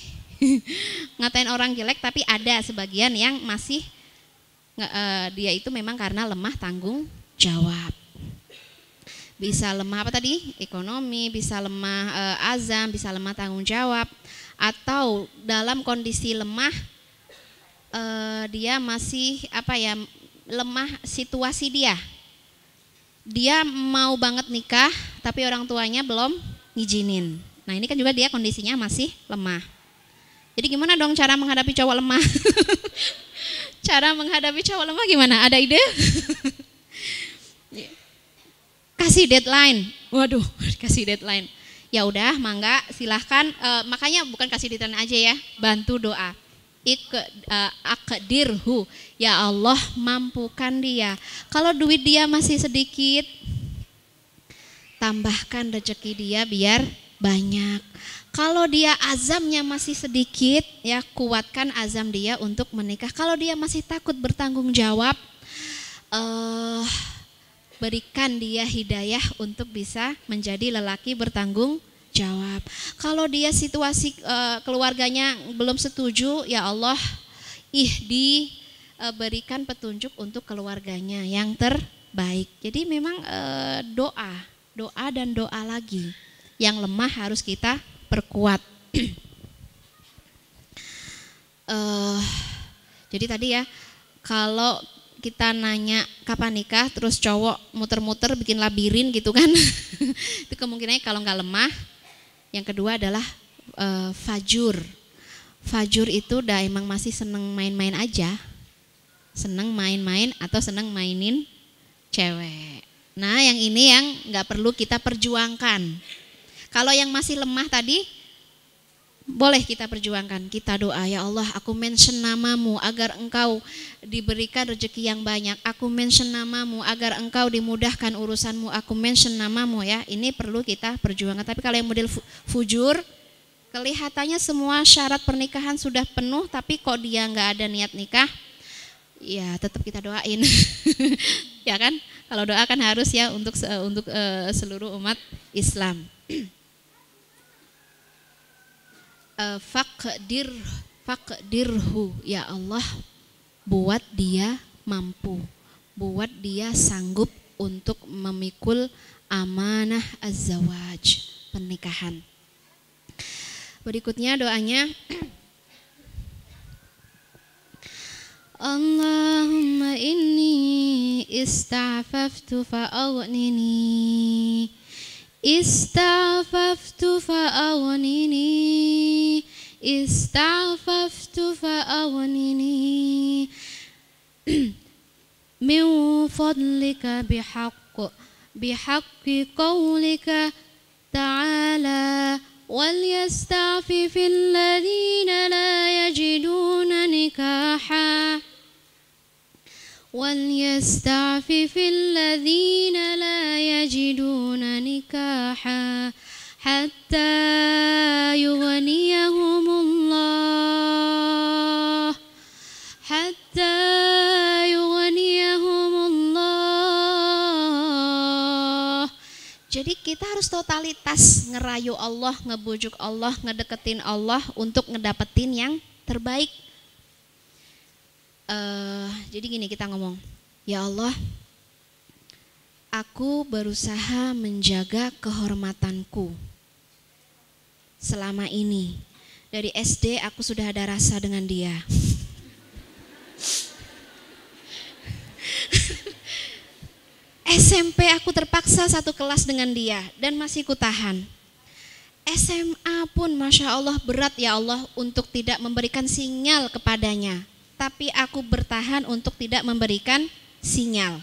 ngatain orang jelek, tapi ada sebagian yang masih dia itu memang karena lemah tanggung jawab. Bisa lemah apa tadi? Ekonomi, bisa lemah azam, bisa lemah tanggung jawab, atau dalam kondisi lemah dia masih apa ya, lemah situasi dia. Dia mau banget nikah tapi orang tuanya belum ngizinin. Nah, ini kan juga dia kondisinya masih lemah. Jadi gimana dong cara menghadapi cowok lemah? Cara menghadapi cowok lemah gimana? Ada ide? Kasih deadline. Waduh, kasih deadline. Ya udah, mangga silahkan. Makanya bukan kasih deadline aja ya, bantu doa. Aqdirhu, ya Allah mampukan dia. Kalau duit dia masih sedikit, tambahkan rezeki dia biar banyak. Kalau dia azamnya masih sedikit, ya kuatkan azam dia untuk menikah. Kalau dia masih takut bertanggung jawab, berikan dia hidayah untuk bisa menjadi lelaki bertanggung jawab. Kalau dia situasi keluarganya belum setuju, ya Allah berikan petunjuk untuk keluarganya yang terbaik. Jadi memang doa dan doa lagi. Yang lemah harus kita perkuat. Jadi tadi ya, kalau kita nanya kapan nikah, terus cowok muter-muter bikin labirin gitu kan, itu kemungkinannya kalau nggak lemah. Yang kedua adalah fajur. Fajur itu udah emang masih seneng main-main aja, seneng main-main atau seneng mainin cewek. Nah yang ini yang nggak perlu kita perjuangkan. Kalau yang masih lemah tadi, boleh kita perjuangkan, kita doa, ya Allah aku mention namamu agar engkau diberikan rezeki yang banyak, aku mention namamu agar engkau dimudahkan urusanmu, aku mention namamu ya. Ini perlu kita perjuangkan. Tapi kalau yang model fujur, kelihatannya semua syarat pernikahan sudah penuh tapi kok dia nggak ada niat nikah, ya tetap kita doain. Ya kan? Kalau doa kan harus ya untuk seluruh umat Islam. Faqdirhu, ya Allah, buat dia mampu, buat dia sanggup untuk memikul amanah az-zawaj, pernikahan. Berikutnya doanya, Allahumma inni ista'faftu fa'aghnini, ista'faftu fa'aghnini, ista'faftu fa'aghnini min fadlika bihaqqi qawlika ta'ala wal yasta'fifil ladhina la yajiduna nikaha وَلْيَسْتَعْفِفِ الَّذِينَ لَا يَجِدُونَ نِكَاحًا حَتَّى يُغْنِيَهُمُ اللَّهُ Jadi kita harus totalitas ngerayu Allah, ngebujuk Allah, ngedeketin Allah untuk ngedapetin yang terbaik. Jadi gini kita ngomong, ya Allah, aku berusaha menjaga kehormatanku selama ini. Dari SD aku sudah ada rasa dengan dia. SMP aku terpaksa satu kelas dengan dia dan masih kutahan. SMA pun Masya Allah berat ya Allah untuk tidak memberikan sinyal kepadanya. Tapi aku bertahan untuk tidak memberikan sinyal.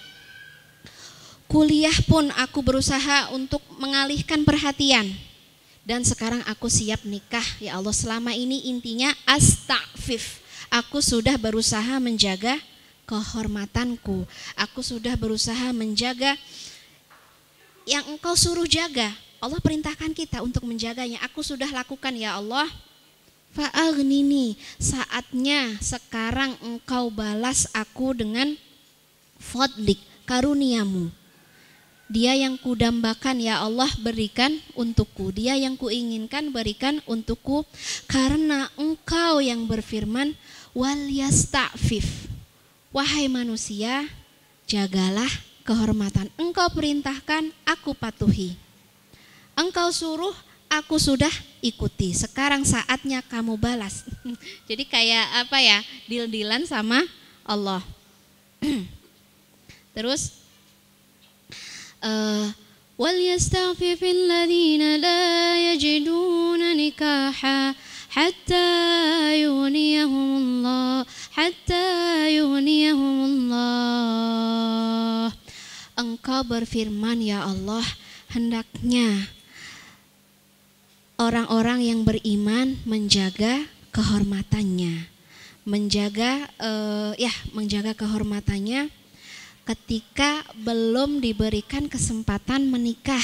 Kuliah pun aku berusaha untuk mengalihkan perhatian. Dan sekarang aku siap nikah. Ya Allah, selama ini intinya astagfif. Aku sudah berusaha menjaga kehormatanku. Aku sudah berusaha menjaga yang Engkau suruh jaga. Allah perintahkan kita untuk menjaganya. Aku sudah lakukan ya Allah. Fa'aghnini, saatnya sekarang Engkau balas aku dengan fadlik, karuniamu. Dia yang kudambakan ya Allah berikan untukku. Dia yang kuinginkan berikan untukku. Karena Engkau yang berfirman, wal yasta'fif. Wahai manusia, jagalah kehormatan. Engkau perintahkan, aku patuhi. Engkau suruh, aku sudah ikuti. Sekarang saatnya kamu balas. Jadi kayak apa ya? Deal-dealan sama Allah. Terus wal yastaghfiril ladzina la yajiduna nikaha hatta yughniyahumullah. Engkau berfirman ya Allah, hendaknya orang-orang yang beriman menjaga kehormatannya, menjaga kehormatannya ketika belum diberikan kesempatan menikah,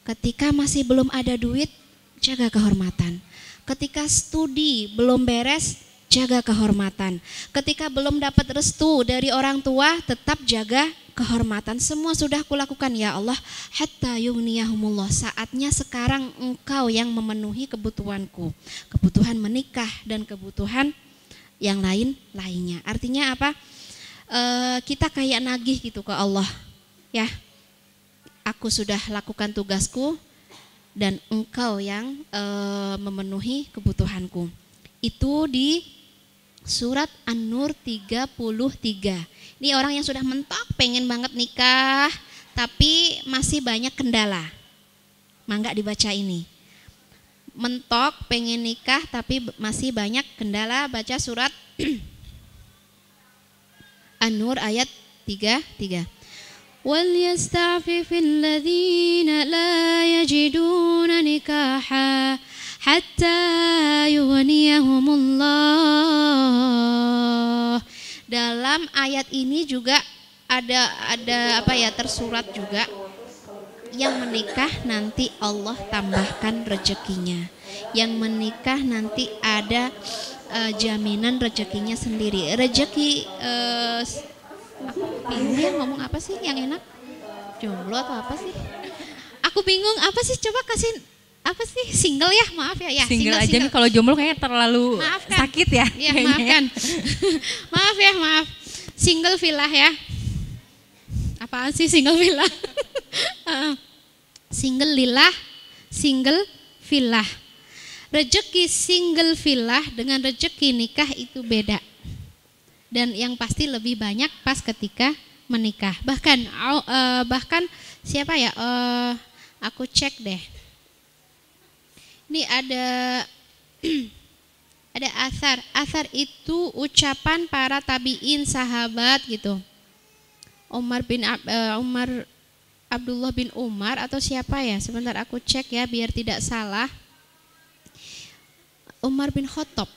ketika masih belum ada duit, jaga kehormatan, ketika studi belum beres, jaga kehormatan, ketika belum dapat restu dari orang tua, tetap jaga kehormatan. Semua sudah kulakukan ya Allah, hatta yughniyahumullah. Saatnya sekarang Engkau yang memenuhi kebutuhanku, kebutuhan menikah dan kebutuhan yang lainnya. Artinya apa? Kita kayak nagih gitu ke Allah, ya. Aku sudah lakukan tugasku dan Engkau yang memenuhi kebutuhanku. Itu di surat An-Nur 33. Ini orang yang sudah mentok pengen banget nikah tapi masih banyak kendala. Mangga dibaca ini. Mentok pengen nikah tapi masih banyak kendala, baca surat An-Nur ayat 33. Wal yasta'fifil ladzina la yajiduna nikaha hatta yughniyahumullah. Dalam ayat ini juga ada tersurat juga yang menikah nanti Allah tambahkan rezekinya. Yang menikah nanti ada jaminan rezekinya sendiri. Rezeki aku bingung ya ngomong apa sih yang enak? Jomblo atau apa sih? Aku bingung apa sih, coba kasih apa sih, single ya, maaf ya, single aja nih, kalau jomblo kayaknya terlalu maafkan. Sakit ya. Iya maafkan. Maaf ya, maaf. Single villa ya. Apaan sih single villa? Single lillah, single villa. Rezeki single villa dengan rezeki nikah itu beda. Dan yang pasti lebih banyak pas ketika menikah. Bahkan siapa ya? Aku cek deh. Ini ada asar. Asar itu ucapan para tabiin, sahabat gitu. Abdullah bin Umar atau siapa ya? Sebentar aku cek ya biar tidak salah. Umar bin Khattab.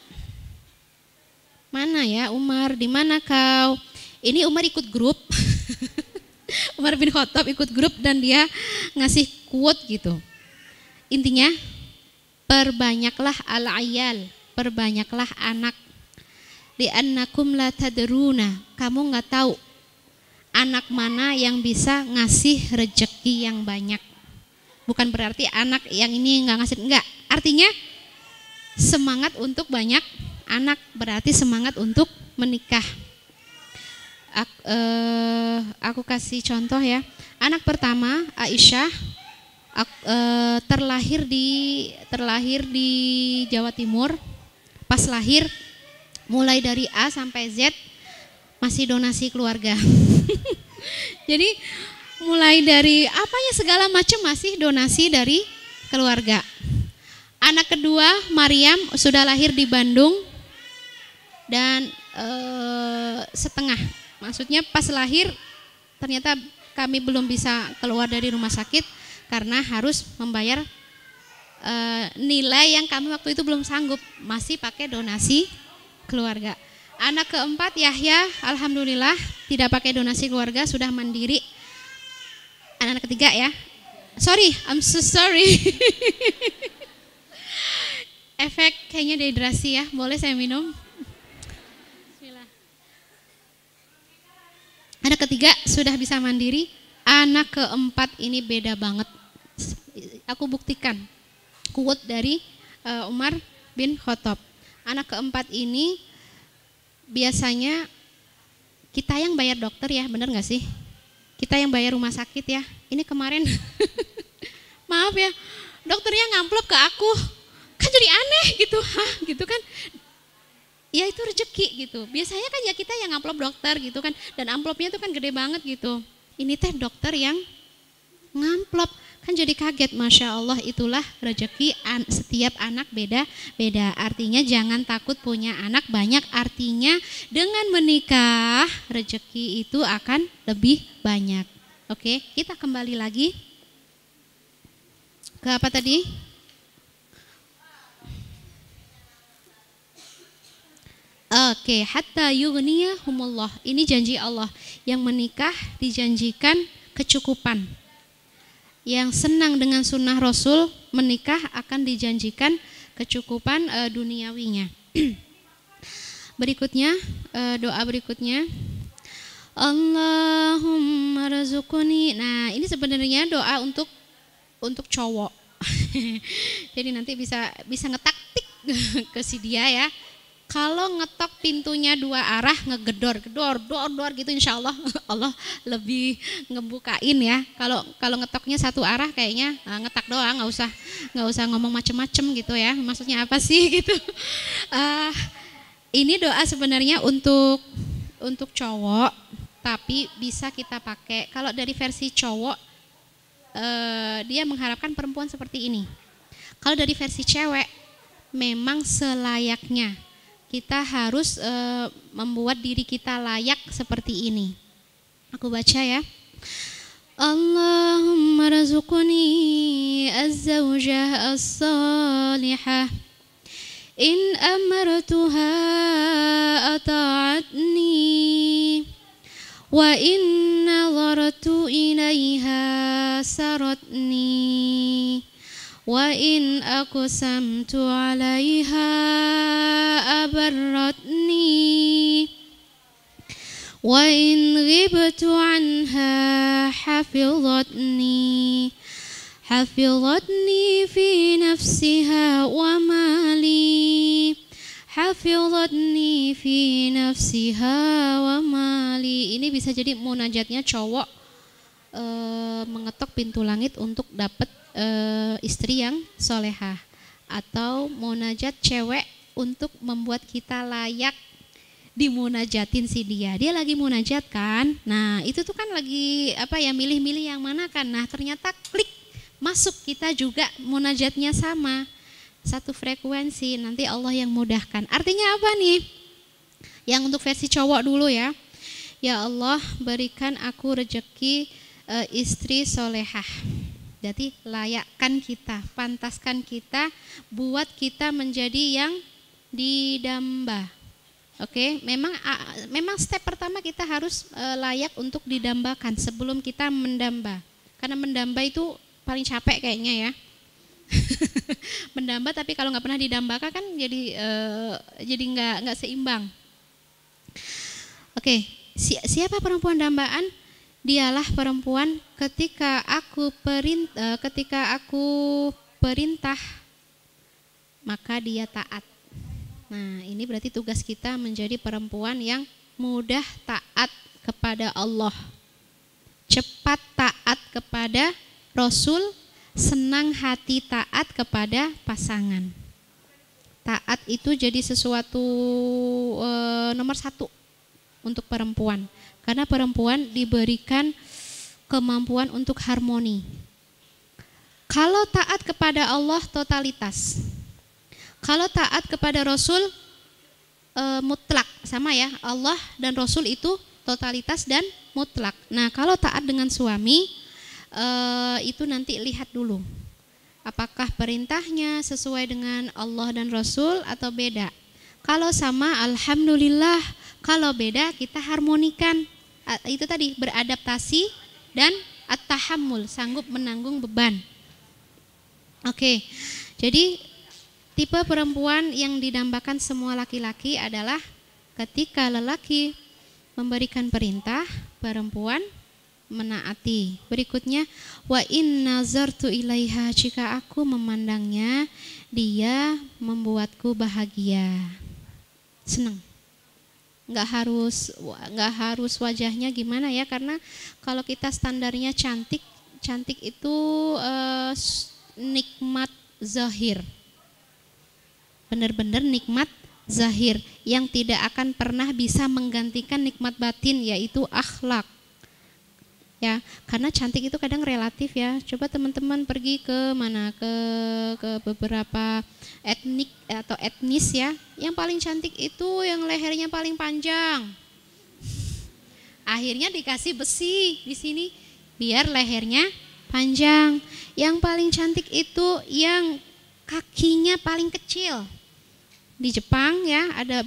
Mana ya Umar? Di mana kau? Ini Umar ikut grup. Umar bin Khattab ikut grup dan dia ngasih quote gitu. Intinya, perbanyaklah al-ayal, perbanyaklah anak. Li'annakum la tadruna, kamu enggak tahu anak mana yang bisa ngasih rezeki yang banyak. Bukan berarti anak yang ini enggak ngasih, enggak. Artinya semangat untuk banyak anak berarti semangat untuk menikah. Aku kasih contoh ya. Anak pertama Aisyah terlahir di Jawa Timur. Pas lahir mulai dari A sampai Z masih donasi keluarga. Jadi mulai dari apanya segala macam masih donasi dari keluarga. Anak kedua Maryam sudah lahir di Bandung dan setengah. Maksudnya pas lahir ternyata kami belum bisa keluar dari rumah sakit karena harus membayar nilai yang kami waktu itu belum sanggup, masih pakai donasi keluarga. Anak keempat Yahya, alhamdulillah tidak pakai donasi keluarga, sudah mandiri. Anak ketiga ya, I'm so sorry. Efek kayaknya dehidrasi ya, boleh saya minum? Bismillah. Anak ketiga sudah bisa mandiri. Anak keempat ini beda banget. Aku buktikan quote dari Umar bin Khattab. Anak keempat ini biasanya kita yang bayar dokter ya, benar nggak sih? Kita yang bayar rumah sakit ya. Ini kemarin, maaf ya, dokternya ngamplop ke aku, kan jadi aneh gitu, gitu kan? Ya itu rezeki gitu. Biasanya kan ya kita yang ngamplop dokter gitu kan, dan amplopnya itu kan gede banget gitu. Ini teh dokter yang ngamplop, kan jadi kaget. Masya Allah, itulah rezeki setiap anak beda-beda. Artinya jangan takut punya anak banyak, artinya dengan menikah rezeki itu akan lebih banyak. Oke, kita kembali lagi ke apa tadi? Oke, hatta yughniyahumullah. Ini janji Allah. Yang menikah dijanjikan kecukupan. Yang senang dengan sunnah Rasul, menikah akan dijanjikan kecukupan duniawinya. Berikutnya, doa berikutnya. Allahumma razuqni. Nah, ini sebenarnya doa untuk cowok. Jadi nanti bisa ngetaktik ke si dia ya. Kalau ngetok pintunya dua arah, ngegedor gitu, insya Allah Allah lebih ngebukain ya. Kalau ngetoknya satu arah kayaknya ngetak doang, nggak usah ngomong macem-macem gitu ya. Maksudnya apa sih gitu? Ini doa sebenarnya untuk cowok, tapi bisa kita pakai. Kalau dari versi cowok, dia mengharapkan perempuan seperti ini. Kalau dari versi cewek, memang selayaknya kita harus membuat diri kita layak seperti ini. Aku baca ya. Allahumma razuqni az-zawjah as-salihah. In amartuha ata'atni. Wa in nazartu ilaiha saratni. wa in aqsamtu 'alaiha abarratni wa in ghibtu 'anha hafizatni fi nafsiha wa mali hafizatni fi nafsiha wa mali. Ini bisa jadi munajatnya cowok mengetok pintu langit untuk dapat istri yang solehah, atau munajat cewek untuk membuat kita layak dimunajatin si dia. Dia lagi munajat kan, nah itu tuh kan lagi milih-milih yang mana kan. Nah ternyata klik masuk, kita juga munajatnya sama, satu frekuensi. Nanti Allah yang mudahkan. Artinya apa nih? Yang untuk versi cowok dulu ya. Ya Allah, berikan aku rezeki istri solehah. Jadi layakkan kita, pantaskan kita, buat kita menjadi yang didamba. Oke, memang step pertama kita harus layak untuk didambakan sebelum kita mendamba. Karena mendamba itu paling capek kayaknya ya. Mendamba, tapi kalau nggak pernah didambakan kan jadi nggak seimbang. Oke, siapa perempuan dambaan? Dialah perempuan ketika aku perintah maka dia taat. Nah, ini berarti tugas kita menjadi perempuan yang mudah taat kepada Allah, cepat taat kepada Rasul, senang hati taat kepada pasangan. Taat itu jadi sesuatu nomor satu untuk perempuan, karena perempuan diberikan kemampuan untuk harmoni. Kalau taat kepada Allah totalitas, kalau taat kepada Rasul mutlak, sama ya, Allah dan Rasul itu totalitas dan mutlak. Nah kalau taat dengan suami itu nanti lihat dulu, apakah perintahnya sesuai dengan Allah dan Rasul atau beda. Kalau sama alhamdulillah, kalau beda kita harmonikan. Itu tadi, beradaptasi dan at-tahammul, sanggup menanggung beban. Oke, jadi tipe perempuan yang didambakan semua laki-laki adalah ketika lelaki memberikan perintah, perempuan menaati. Berikutnya, wa in nazartu ilaiha, jika aku memandangnya, dia membuatku bahagia, senang. Nggak harus wajahnya gimana ya, karena kalau kita standarnya cantik itu nikmat zahir, benar-benar nikmat zahir yang tidak akan pernah bisa menggantikan nikmat batin, yaitu akhlak. Ya, karena cantik itu kadang relatif ya. Coba teman-teman pergi ke beberapa etnik atau etnis ya. Yang paling cantik itu yang lehernya paling panjang. Akhirnya dikasih besi di sini biar lehernya panjang. Yang paling cantik itu yang kakinya paling kecil. Di Jepang ya ada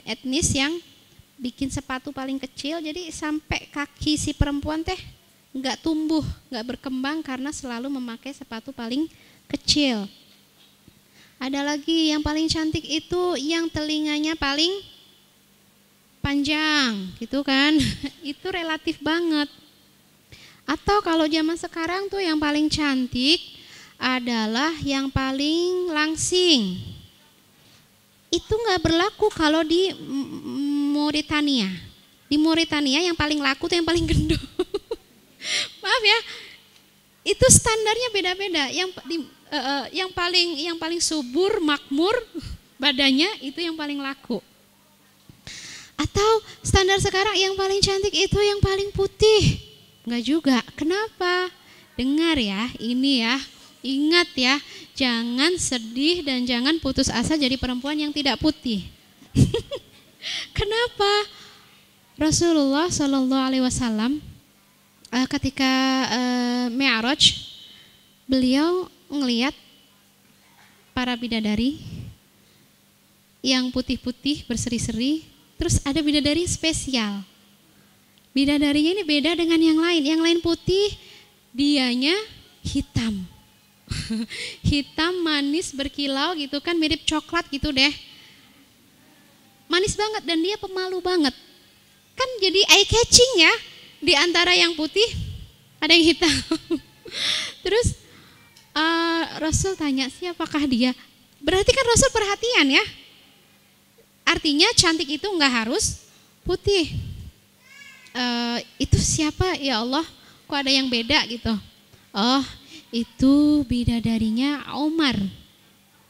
etnis yang bikin sepatu paling kecil, jadi sampai kaki si perempuan teh nggak tumbuh, nggak berkembang karena selalu memakai sepatu paling kecil. Ada lagi yang paling cantik itu yang telinganya paling panjang, gitu kan? Itu relatif banget. Atau kalau zaman sekarang tuh yang paling cantik adalah yang paling langsing. Itu nggak berlaku kalau di Mauritania. Di Mauritania yang paling laku tuh yang paling gendut. Maaf ya, itu standarnya beda-beda. Yang paling subur, makmur badannya itu yang paling laku. Atau standar sekarang yang paling cantik itu yang paling putih. Enggak juga. Kenapa? Dengar ya, ini ya. Ingat ya, jangan sedih dan jangan putus asa jadi perempuan yang tidak putih. Kenapa? Rasulullah Shallallahu Alaihi Wasallam ketika Mi'raj, beliau ngelihat para bidadari yang putih-putih berseri-seri, terus ada bidadari spesial. Bidadarinya ini beda dengan yang lain. Yang lain putih, dianya hitam. hitam, manis, berkilau gitu kan, mirip coklat gitu deh. Manis banget dan dia pemalu banget. Kan jadi eye catching ya, di antara yang putih ada yang hitam. Terus Rasul tanya, siapakah dia? Berarti kan Rasul perhatian ya. Artinya cantik itu enggak harus putih. Itu siapa ya Allah? Kok ada yang beda gitu? Oh, itu bidadarinya Umar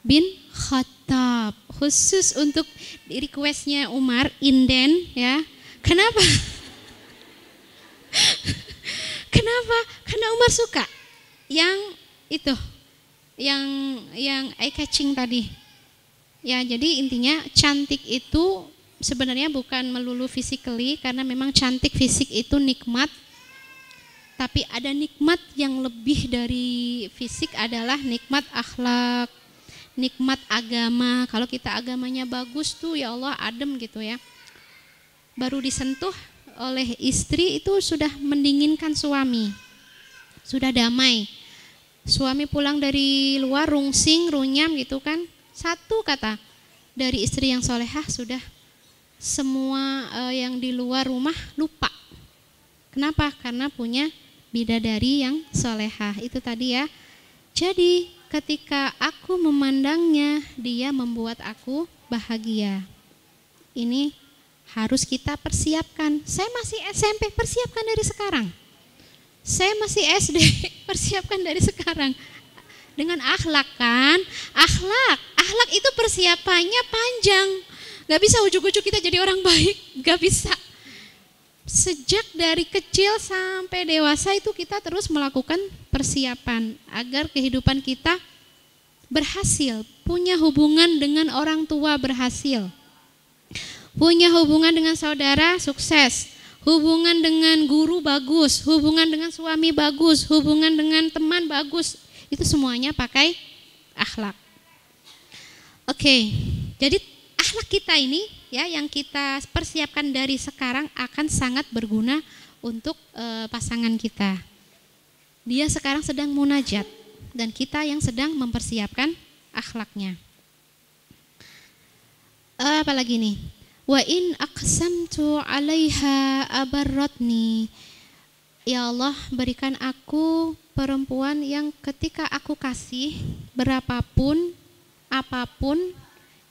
bin Khattab. Khusus untuk requestnya Umar, inden ya. Kenapa? Kenapa? Karena Umar suka yang itu, yang eye catching tadi. Ya, jadi intinya cantik itu sebenarnya bukan melulu physically, karena memang cantik fisik itu nikmat. Tapi ada nikmat yang lebih dari fisik, adalah nikmat akhlak, nikmat agama. Kalau kita agamanya bagus tuh ya Allah adem gitu ya. Baru disentuh oleh istri itu sudah mendinginkan suami. Sudah damai. Suami pulang dari luar rungsing, runyam gitu kan. Satu kata dari istri yang solehah sudah semua yang di luar rumah lupa. Kenapa? Karena punya bidadari yang solehah. Itu tadi ya. Jadi ketika aku memandangnya, dia membuat aku bahagia. Ini harus kita persiapkan. Saya masih SMP, persiapkan dari sekarang. Saya masih SD, persiapkan dari sekarang. Dengan akhlak kan, akhlak itu persiapannya panjang. Gak bisa ujuk-ujuk kita jadi orang baik, gak bisa. Sejak dari kecil sampai dewasa itu kita terus melakukan persiapan agar kehidupan kita berhasil, punya hubungan dengan orang tua berhasil, punya hubungan dengan saudara sukses, hubungan dengan guru bagus, hubungan dengan suami bagus, hubungan dengan teman bagus. Itu semuanya pakai akhlak. Oke, jadi akhlak kita ini ya yang kita persiapkan dari sekarang akan sangat berguna untuk pasangan kita. Dia sekarang sedang munajat dan kita yang sedang mempersiapkan akhlaknya. Apalagi nih? Wa in aqsamtu 'alaiha abarratni. Ya Allah, berikan aku perempuan yang ketika aku kasih berapapun, apapun,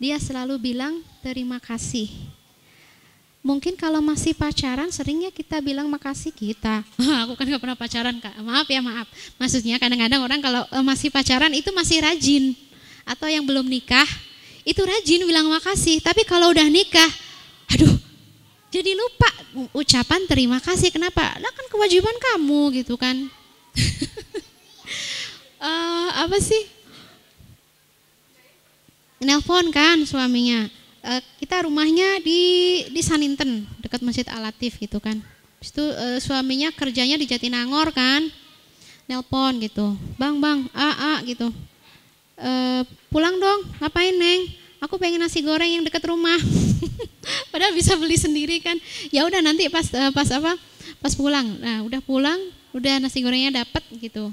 dia selalu bilang terima kasih. Mungkin kalau masih pacaran seringnya kita bilang makasih kita. Aku kan gak pernah pacaran Kak, maaf ya maaf. Maksudnya kadang-kadang orang kalau masih pacaran itu masih rajin. Atau yang belum nikah itu rajin bilang makasih. Tapi kalau udah nikah, aduh jadi lupa ucapan terima kasih. Kenapa? Lah kan kewajiban kamu gitu kan. Apa sih? Nelpon kan suaminya. Kita rumahnya di Saninten dekat Masjid Al-Latif gitu kan. Habis itu suaminya kerjanya di Jatinangor kan. Nelpon gitu. Bang gitu. Pulang dong, ngapain Neng? Aku pengen nasi goreng yang dekat rumah. Padahal bisa beli sendiri kan. Ya udah nanti pas pulang. Nah, udah pulang, udah nasi gorengnya dapat gitu.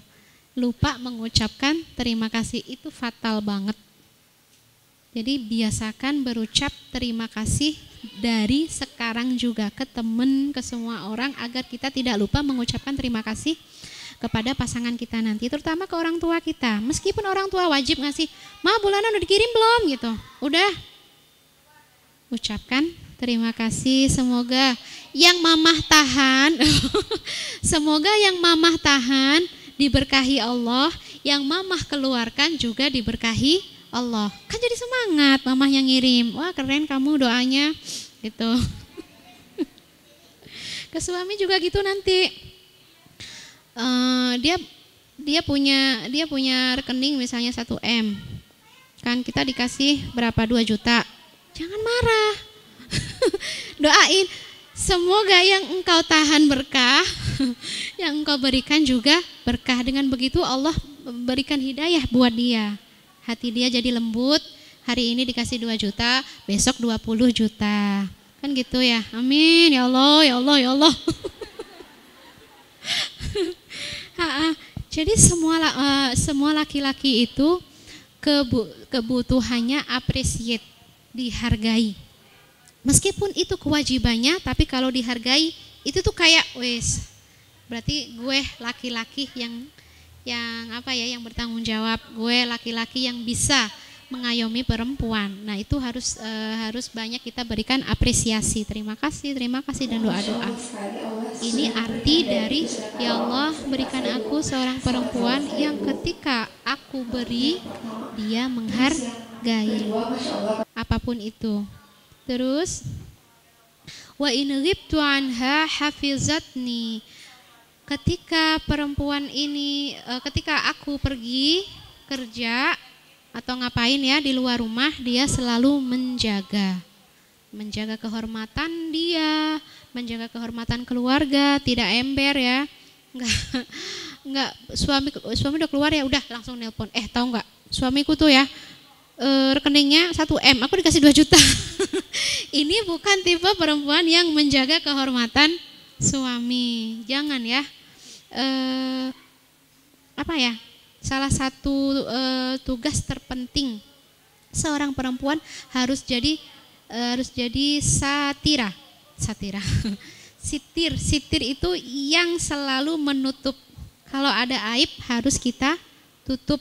Lupa mengucapkan terima kasih, itu fatal banget. Jadi biasakan berucap terima kasih dari sekarang juga ke teman, ke semua orang agar kita tidak lupa mengucapkan terima kasih kepada pasangan kita nanti, terutama ke orang tua kita. Meskipun orang tua wajib ngasih, "Ma, bulanan udah dikirim belum?" gitu. Udah. Ucapkan terima kasih, semoga yang mamah tahan semoga yang mamah tahan diberkahi Allah, yang mamah keluarkan juga diberkahi Allah. Kan jadi semangat mamah yang ngirim. Wah, keren kamu doanya gitu. Ke suami juga gitu nanti. Dia punya rekening misalnya 1 M. Kan kita dikasih berapa, 2 juta. Jangan marah. Doain semoga yang engkau tahan berkah, yang engkau berikan juga berkah. Dengan begitu Allah berikan hidayah buat dia. Hati dia jadi lembut. Hari ini dikasih 2 juta, besok 20 juta. Kan gitu ya. Amin ya Allah, ya Allah, ya Allah. Jadi semua laki-laki itu kebutuhannya appreciate, dihargai. Meskipun itu kewajibannya, tapi kalau dihargai itu tuh kayak wes. Berarti gue laki-laki yang yang bertanggung jawab, gue laki-laki yang bisa mengayomi perempuan. Nah, itu harus banyak kita berikan apresiasi. Terima kasih dan doa-doa. Ini arti dari ya Allah, berikan aku seorang perempuan yang ketika aku beri dia menghargai apapun itu. Terus wa in ghibtu anha hafizatni. Ketika perempuan ini ketika aku pergi kerja atau ngapain ya di luar rumah, dia selalu menjaga kehormatan dia, menjaga kehormatan keluarga, tidak ember ya. Enggak suami udah keluar ya udah langsung nelpon. Tahu enggak? Suamiku tuh ya rekeningnya 1 M, aku dikasih 2 juta. Ini bukan tipe perempuan yang menjaga kehormatan suami. Jangan ya. Salah satu tugas terpenting seorang perempuan harus jadi satira. Sitir itu yang selalu menutup. Kalau ada aib harus kita tutup,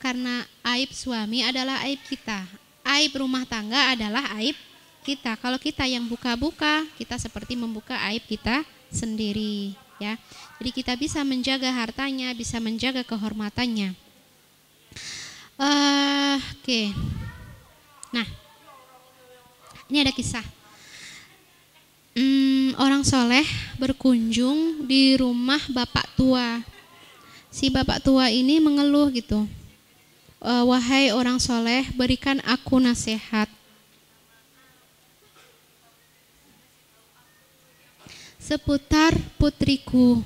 karena aib suami adalah aib kita. Aib rumah tangga adalah aib kita. Kalau kita yang buka-buka, kita seperti membuka aib kita sendiri. Ya, jadi kita bisa menjaga hartanya, bisa menjaga kehormatannya. Oke. Nah, ini ada kisah. Orang soleh berkunjung di rumah bapak tua. Si bapak tua ini mengeluh gitu. Wahai orang soleh, berikan aku nasihat. Seputar putriku.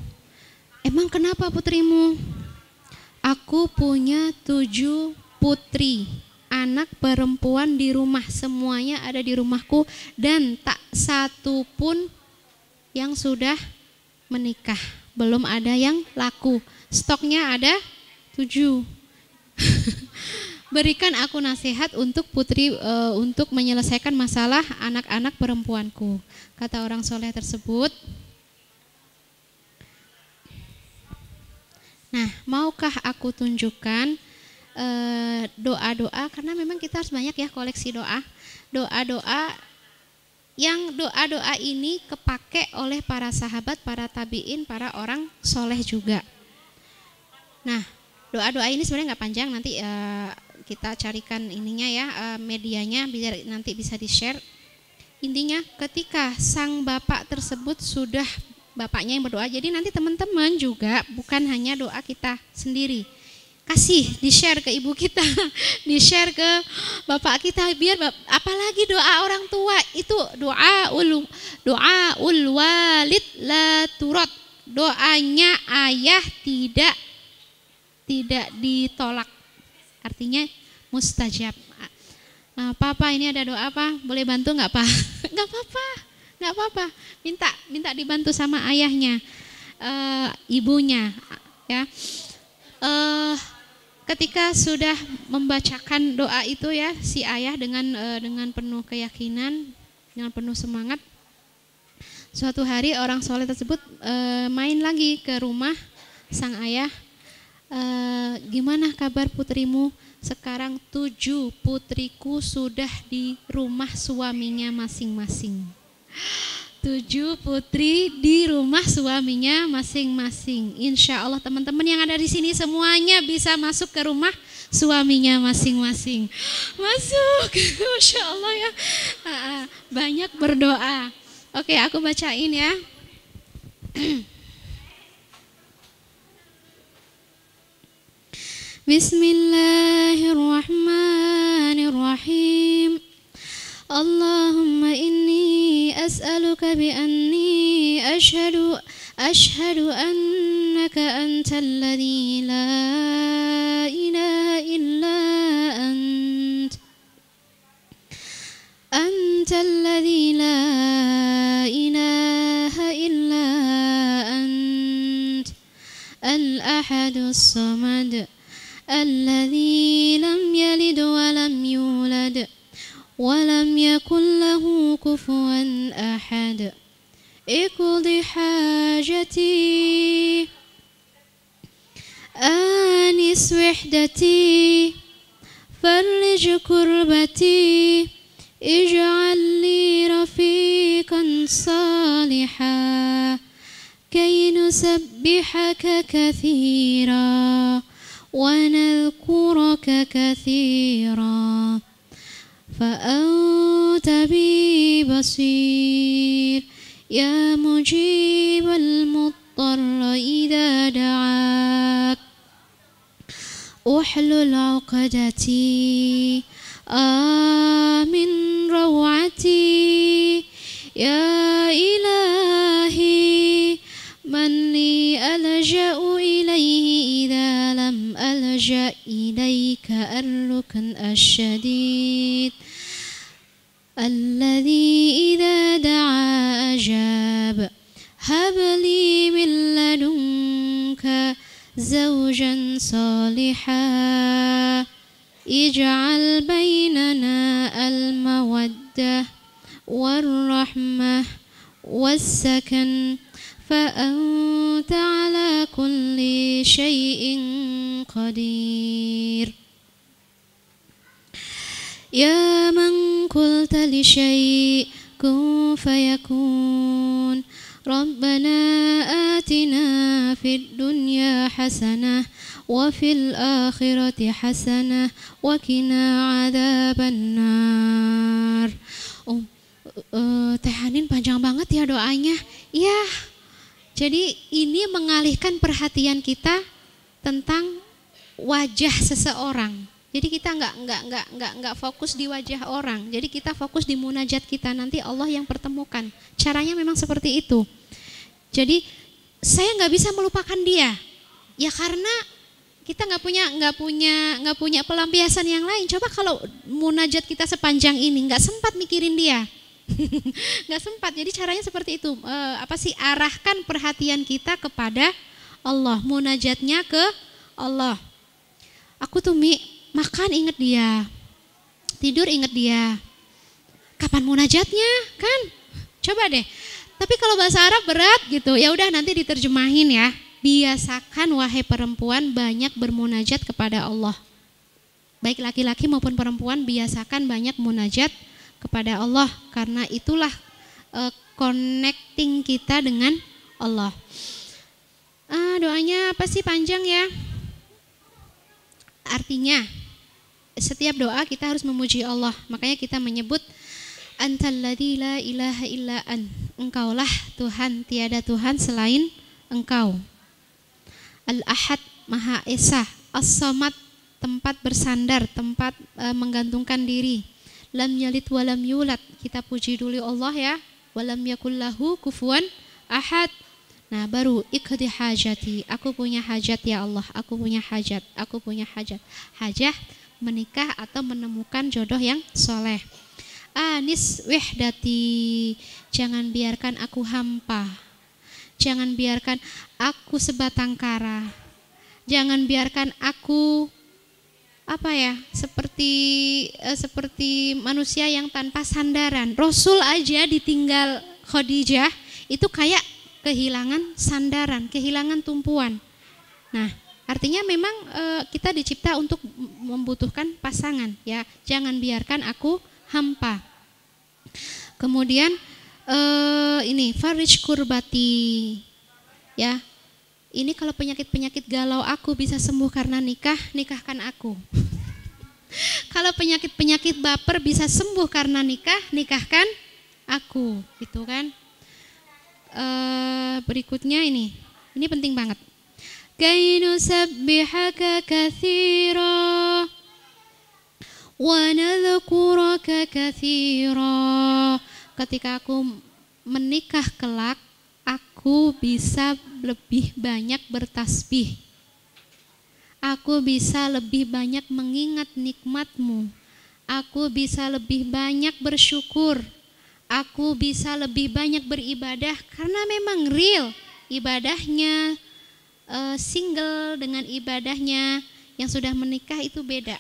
Emang kenapa putrimu? Aku punya 7 putri, anak perempuan di rumah, semuanya ada di rumahku dan tak satu pun yang sudah menikah, belum ada yang laku. Stoknya ada 7. Berikan aku nasihat untuk putri untuk menyelesaikan masalah anak-anak perempuanku. Kata orang soleh tersebut. Nah, maukah aku tunjukkan doa-doa, karena memang kita harus banyak ya koleksi doa. Doa-doa ini kepake oleh para sahabat, para tabiin, para orang soleh juga. Nah, doa-doa ini sebenarnya nggak panjang, nanti kita carikan ininya ya, medianya biar nanti bisa di-share. Intinya ketika sang bapak tersebut sudah bapaknya yang berdoa, jadi nanti teman-teman juga bukan hanya doa kita sendiri. Kasih di-share ke ibu kita, di-share ke bapak kita, biar apalagi doa orang tua itu doaul walid la turad. Doanya ayah tidak ditolak. Artinya mustajab. Papa ini ada doa apa? Boleh bantu nggak Pak? Nggak apa-apa. Minta dibantu sama ayahnya, ibunya. Ya. Ketika sudah membacakan doa itu ya, si ayah dengan penuh keyakinan, dengan penuh semangat. Suatu hari orang soleh tersebut main lagi ke rumah sang ayah. Gimana kabar putrimu? Sekarang 7 putriku sudah di rumah suaminya masing-masing. 7 putri di rumah suaminya masing-masing. Insya Allah teman-teman yang ada di sini semuanya bisa masuk ke rumah suaminya masing-masing. Masuk, Masya Allah ya. Banyak berdoa. Oke, aku bacain ya. Bismillahirrahmanirrahim. Allahumma inni as'aluka bi anni ashhadu annaka antal ladzi la ilaha illa antal ladzi la ilaha illa الأحد الصمد الذي لم يلد ولم يولد ولم يكن له كفوا أحد اقض حاجتي آنس وحدتي فرج كربتي اجعل لي رفيقا صالحا كي نسبحك كثيرا ونذكرك كثيرا فأنت بي بصير يا مجيب المضطر إذا دعاك أحلل عقدتي آمن روعتي يا إلهي من لي ألجأ إليه إذا لم ألجأ إليك الركن الشديد الذي إذا دعا أجاب هب لي من لدنك زوجا صالحا اجعل بيننا المودة والرحمة والسكن فأنت على كل شيء قدير يا من قلت لشيء كن فيكون ربنا آتنا في الدنيا حسنة وفي الآخرة حسنة وقنا عذاب النار. Teh Hanin panjang banget ya doanya. Ya, jadi ini mengalihkan perhatian kita tentang wajah seseorang. Jadi kita nggak fokus di wajah orang. Jadi kita fokus di munajat kita, nanti Allah yang pertemukan. Caranya memang seperti itu. Jadi saya nggak bisa melupakan dia, ya karena kita nggak punya pelampiasan yang lain. Coba kalau munajat kita sepanjang ini nggak sempat mikirin dia, nggak sempat. Jadi caranya seperti itu. Arahkan perhatian kita kepada Allah, munajatnya ke Allah. Aku tuh makan inget dia, tidur inget dia. Kapan munajatnya kan? Coba deh. Tapi kalau bahasa Arab berat gitu, ya udah nanti diterjemahin ya. Biasakan wahai perempuan banyak bermunajat kepada Allah. Baik laki-laki maupun perempuan biasakan banyak munajat kepada Allah, karena itulah connecting kita dengan Allah. Doanya apa sih panjang ya? Artinya setiap doa kita harus memuji Allah. Makanya kita menyebut Antalladzi la ilaha illa an. Engkaulah Tuhan, tiada Tuhan selain Engkau. Al-Ahad, Maha Esa. As-Samad, tempat bersandar, tempat menggantungkan diri. Lam yalid walam yulad. Kita puji dulu Allah ya. Walam yakullahu kufuwan ahad. Nah baru iqdi hajati. Aku punya hajat ya Allah. Aku punya hajat. Aku punya hajat. Hajat menikah atau menemukan jodoh yang soleh. Anis wihdati, jangan biarkan aku hampa, jangan biarkan aku sebatang kara, jangan biarkan aku seperti manusia yang tanpa sandaran. Rasul aja ditinggal Khadijah itu kayak kehilangan sandaran, kehilangan tumpuan. Nah artinya memang kita dicipta untuk membutuhkan pasangan ya, jangan biarkan aku hampa. Kemudian ini farij kurbati ya. Ini kalau penyakit-penyakit galau aku bisa sembuh karena nikahkan aku. Kalau penyakit-penyakit baper bisa sembuh karena nikahkan aku, gitu kan. Berikutnya ini penting banget. Kainu sabbihaka katsira wa nadhkuraka katsira. Ketika aku menikah kelak, aku bisa lebih banyak bertasbih. Aku bisa lebih banyak mengingat nikmat-Mu. Aku bisa lebih banyak bersyukur. Aku bisa lebih banyak beribadah karena memang real ibadahnya, single dengan ibadahnya yang sudah menikah itu beda.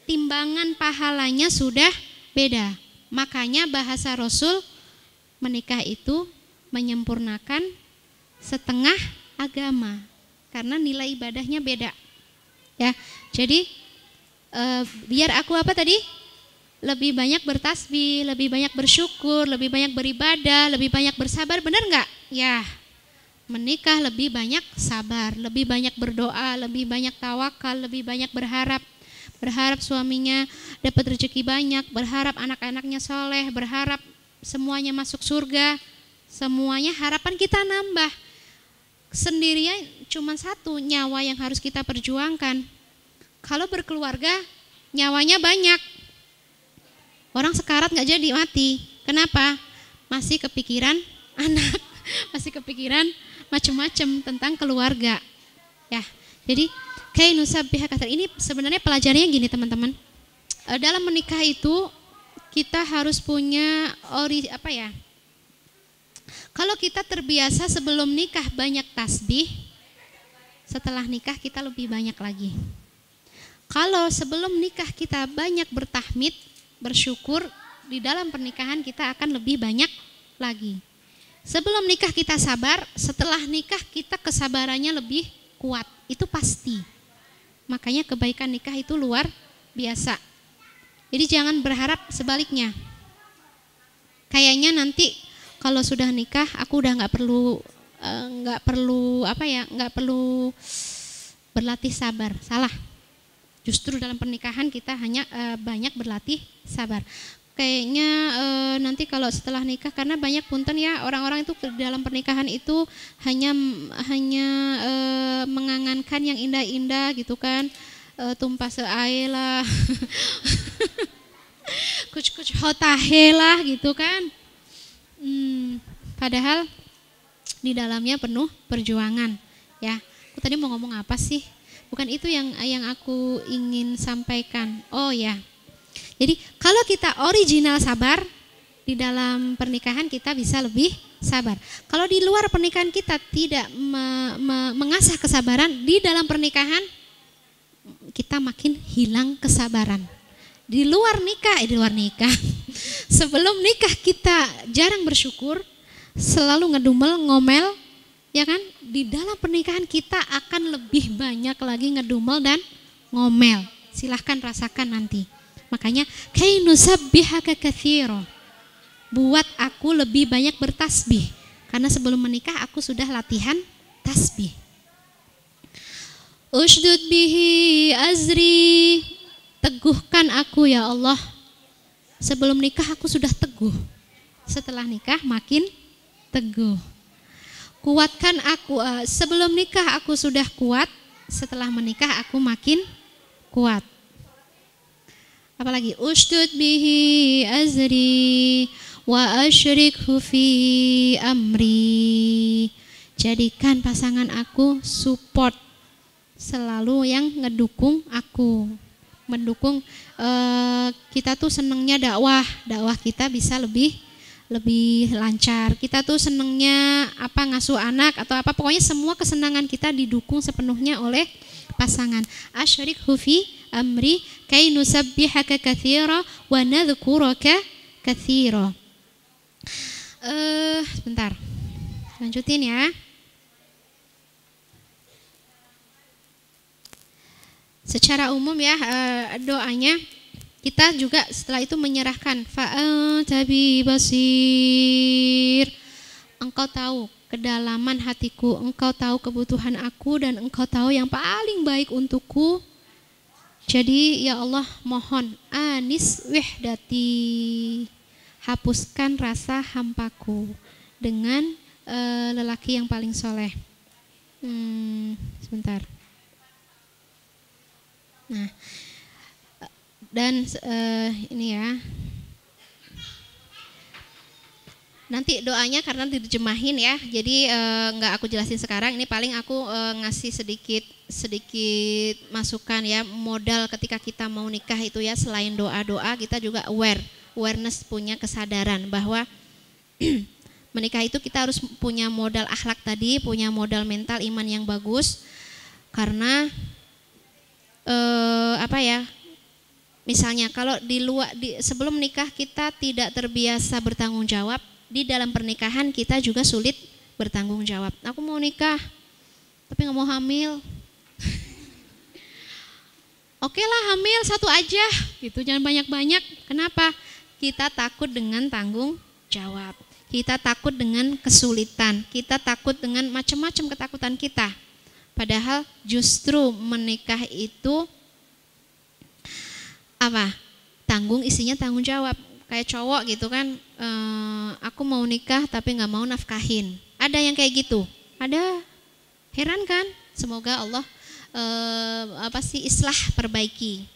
Timbangan pahalanya sudah beda. Makanya bahasa Rasul, menikah itu menyempurnakan setengah agama karena nilai ibadahnya beda. Ya, jadi biar aku apa tadi? Lebih banyak bertasbih, lebih banyak bersyukur, lebih banyak beribadah, lebih banyak bersabar, benar nggak? Ya, menikah lebih banyak sabar, lebih banyak berdoa, lebih banyak tawakal, lebih banyak berharap suaminya dapat rezeki banyak, berharap anak-anaknya soleh, berharap semuanya masuk surga, semuanya harapan kita nambah. Sendirian cuma satu nyawa yang harus kita perjuangkan. Kalau berkeluarga nyawanya banyak. Orang sekarat gak jadi mati. Kenapa? Masih kepikiran anak, masih kepikiran macam-macam tentang keluarga. Ya, jadi ini sebenarnya pelajarannya gini teman-teman. Dalam menikah itu kita harus punya kalau kita terbiasa sebelum nikah banyak tasbih, setelah nikah kita lebih banyak lagi. Kalau sebelum nikah kita banyak bertahmid, bersyukur, di dalam pernikahan kita akan lebih banyak lagi. Sebelum nikah kita sabar, setelah nikah kita kesabarannya lebih kuat, itu pasti. Makanya kebaikan nikah itu luar biasa. Jadi jangan berharap sebaliknya. Kayaknya nanti kalau sudah nikah aku udah nggak perlu berlatih sabar. Salah. Justru dalam pernikahan kita hanya banyak berlatih sabar. Kayaknya nanti kalau setelah nikah, karena banyak punten ya orang-orang itu dalam pernikahan itu hanya mengangankan yang indah-indah gitu kan, tumpah seae lah, kuc hotahe lah gitu kan. Padahal di dalamnya penuh perjuangan ya. Aku tadi mau ngomong apa sih? Bukan itu yang aku ingin sampaikan. Oh ya. Jadi kalau kita original sabar, di dalam pernikahan kita bisa lebih sabar. Kalau di luar pernikahan kita tidak mengasah kesabaran, di dalam pernikahan kita makin hilang kesabaran. Di luar nikah, sebelum nikah kita jarang bersyukur, selalu ngedumel, ngomel, ya kan? Di dalam pernikahan kita akan lebih banyak lagi ngedumel dan ngomel. Silahkan rasakan nanti. Makanya kay nusabbihaka katsira. Buat aku lebih banyak bertasbih, karena sebelum menikah aku sudah latihan tasbih. Ushdud bihi azri. Teguhkan aku ya Allah. Sebelum nikah aku sudah teguh. Setelah nikah makin teguh. Kuatkan aku, sebelum nikah aku sudah kuat, setelah menikah aku makin kuat. Apalagi ushdud bihi azri wa asyrikhu fi amri. Jadikan pasangan aku support, selalu yang ngedukung aku, mendukung kita tuh senengnya dakwah kita bisa lebih lancar. Kita tuh senengnya ngasuh anak atau apa, pokoknya semua kesenangan kita didukung sepenuhnya oleh pasangan. Asyrikhu fi amri kay nusabbihaka katsira wa nadhkuraka katsira. Sebentar. Lanjutin ya. Secara umum ya doanya kita juga setelah itu menyerahkan fa'atabi basir. Engkau tahu kedalaman hatiku, engkau tahu kebutuhan aku, dan engkau tahu yang paling baik untukku. Jadi ya Allah mohon anis wihdati, hapuskan rasa hampaku dengan lelaki yang paling soleh. Sebentar. Nah, dan ini ya. Nanti doanya karena diterjemahin ya, jadi nggak aku jelasin sekarang. Ini paling aku ngasih sedikit masukan ya, modal ketika kita mau nikah itu ya. Selain doa-doa, kita juga awareness, punya kesadaran bahwa Menikah itu kita harus punya modal akhlak tadi, punya modal mental iman yang bagus. Karena misalnya kalau sebelum nikah kita tidak terbiasa bertanggung jawab, di dalam pernikahan kita juga sulit bertanggung jawab. Aku mau nikah tapi nggak mau hamil. Oke lah, hamil 1 aja gitu, jangan banyak-banyak. Kenapa? Kita takut dengan tanggung jawab. Kita takut dengan kesulitan, kita takut dengan macam-macam ketakutan kita. Padahal justru menikah itu isinya tanggung jawab. Kayak cowok gitu kan, aku mau nikah tapi nggak mau nafkahin. Ada yang kayak gitu, ada. Heran kan? Semoga Allah islah perbaiki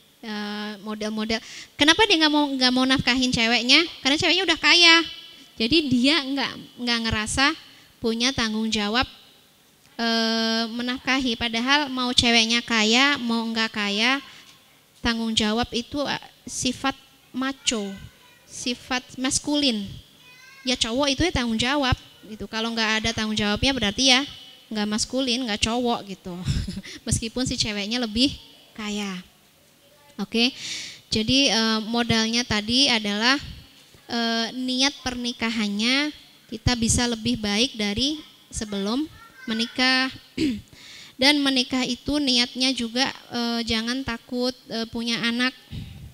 model-model. Kenapa dia nggak mau nafkahin ceweknya? Karena ceweknya udah kaya. Jadi dia nggak ngerasa punya tanggung jawab menafkahi. Padahal mau ceweknya kaya, mau nggak kaya, tanggung jawab itu sifat macho, sifat maskulin. Ya cowok itu ya tanggung jawab gitu. Kalau nggak ada tanggung jawabnya berarti ya nggak maskulin, nggak cowok gitu. Meskipun si ceweknya lebih kaya. Oke. Jadi modalnya tadi adalah niat pernikahannya kita bisa lebih baik dari sebelum menikah. Dan menikah itu niatnya juga jangan takut punya anak.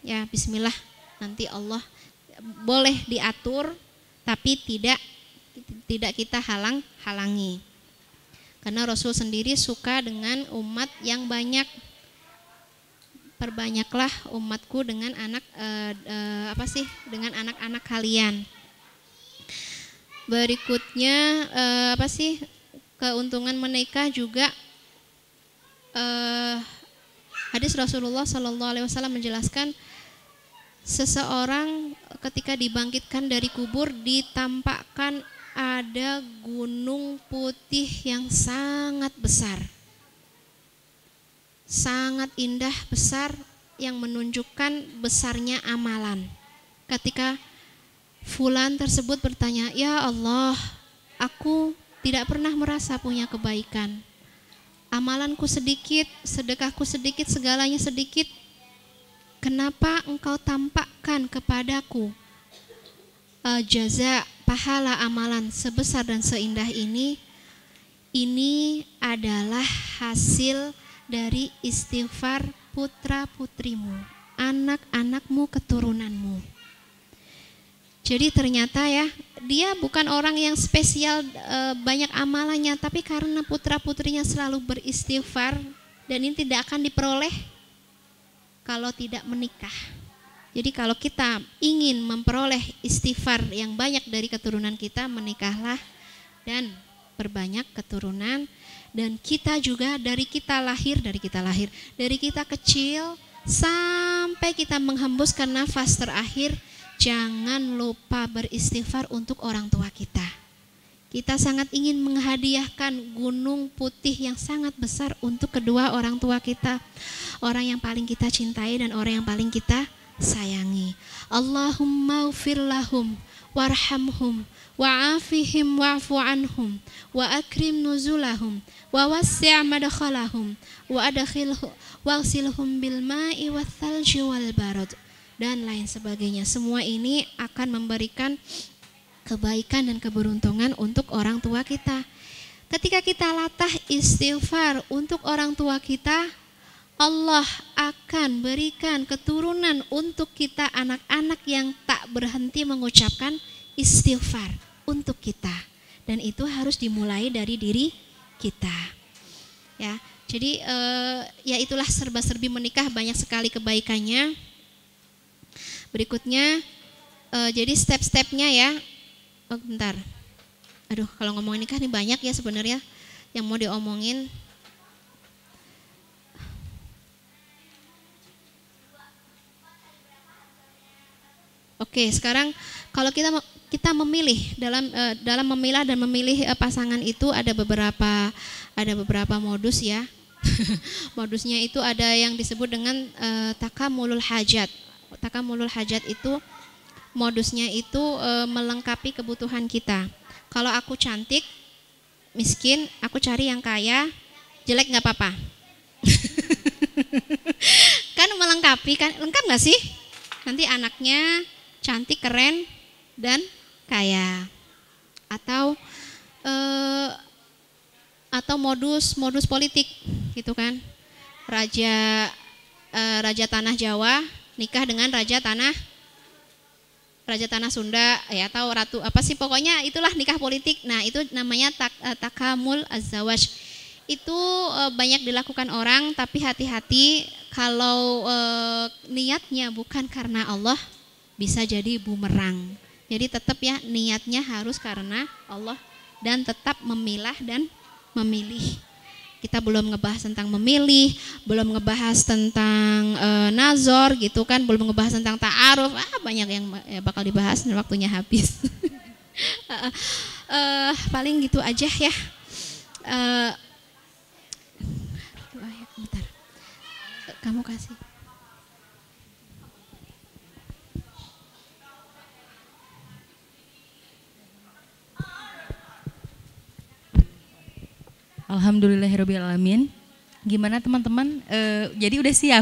Ya bismillah, nanti Allah boleh diatur tapi tidak kita halangi. Karena Rasul sendiri suka dengan umat yang banyak. Perbanyaklah umatku dengan dengan anak-anak kalian. Berikutnya keuntungan menikah juga hadis Rasulullah SAW menjelaskan seseorang ketika dibangkitkan dari kubur ditampakkan ada gunung putih yang sangat besar, sangat indah, besar, yang menunjukkan besarnya amalan. Ketika fulan tersebut bertanya, ya Allah, aku tidak pernah merasa punya kebaikan, amalanku sedikit, sedekahku sedikit, segalanya sedikit. Kenapa engkau tampakkan kepadaku jaza, pahala amalan sebesar dan seindah ini? Ini adalah hasil dari istighfar putra-putrimu, anak-anakmu, keturunanmu. Jadi ternyata ya, dia bukan orang yang spesial banyak amalannya, tapi karena putra-putrinya selalu beristighfar, dan ini tidak akan diperoleh kalau tidak menikah. Jadi kalau kita ingin memperoleh istighfar yang banyak dari keturunan kita, menikahlah dan perbanyak keturunan. Dan kita juga dari kita kecil sampai kita menghembuskan nafas terakhir, jangan lupa beristighfar untuk orang tua kita. Kita sangat ingin menghadiahkan gunung putih yang sangat besar untuk kedua orang tua kita, orang yang paling kita cintai dan orang yang paling kita sayangi. Allahumma ufir lahum warhamhum wa'afihim wa'fu anhum wa akrim nuzulahum wa wassi' madkhalahum wa waghsilhum bil ma'i wath thalji wal barad, dan lain sebagainya. Semua ini akan memberikan kebaikan dan keberuntungan untuk orang tua kita. Ketika kita latah istighfar untuk orang tua kita, Allah akan berikan keturunan untuk kita, anak-anak yang tak berhenti mengucapkan istighfar untuk kita. Dan itu harus dimulai dari diri kita. Ya, jadi ya itulah serba-serbi menikah, banyak sekali kebaikannya. Berikutnya jadi step-stepnya ya. Oh bentar. Aduh, kalau ngomongin nikah nih banyak ya sebenarnya yang mau diomongin. Oke, sekarang kalau kita memilih dalam memilah dan memilih pasangan itu ada beberapa modus ya. Modusnya itu ada yang disebut dengan takamulul hajat. Takamulul hajat itu modusnya itu melengkapi kebutuhan kita. Kalau aku cantik, miskin, aku cari yang kaya, jelek nggak apa-apa. Kan melengkapi, kan lengkap nggak sih? Nanti anaknya cantik, keren, dan kaya. Atau modus politik gitu kan. Raja tanah Jawa nikah dengan raja tanah Sunda ya, atau ratu apa sih, pokoknya itulah nikah politik. Nah, itu namanya takamul az-zawaj. Itu banyak dilakukan orang, tapi hati-hati kalau niatnya bukan karena Allah, bisa jadi bumerang. Jadi tetap ya niatnya harus karena Allah dan tetap memilah dan memilih. Kita belum ngebahas tentang memilih, belum ngebahas tentang nazor gitu kan, belum ngebahas tentang ta'aruf. Banyak yang bakal dibahas dan waktunya habis. Paling gitu aja ya. Bentar. Kamu kasih. Alhamdulillahirrabbilalamin. Gimana teman-teman? Jadi udah siap?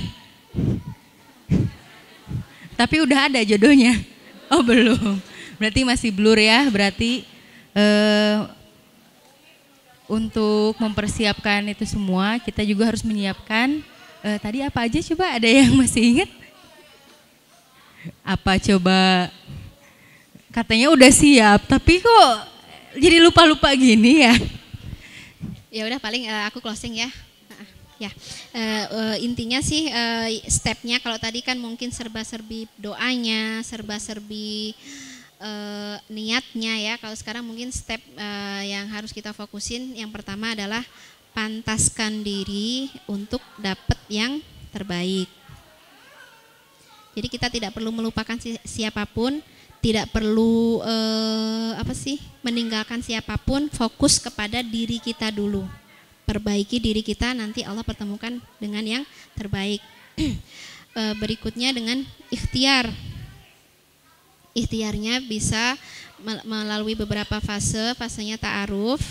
Tapi udah ada jodohnya? Oh belum. Berarti masih blur ya. Berarti untuk mempersiapkan itu semua, kita juga harus menyiapkan. Tadi apa aja coba? Ada yang masih ingat? Apa coba? Katanya udah siap, tapi kok jadi lupa-lupa gini ya? Ya udah paling aku closing ya. Intinya sih stepnya, kalau tadi kan mungkin serba-serbi doanya, serba-serbi niatnya ya. Kalau sekarang mungkin step yang harus kita fokusin, yang pertama adalah pantaskan diri untuk dapat yang terbaik. Jadi kita tidak perlu melupakan siapapun, tidak perlu meninggalkan siapapun, fokus kepada diri kita dulu. Perbaiki diri kita, nanti Allah pertemukan dengan yang terbaik. Berikutnya dengan ikhtiar. Ikhtiarnya bisa melalui beberapa fase. Fasenya ta'aruf.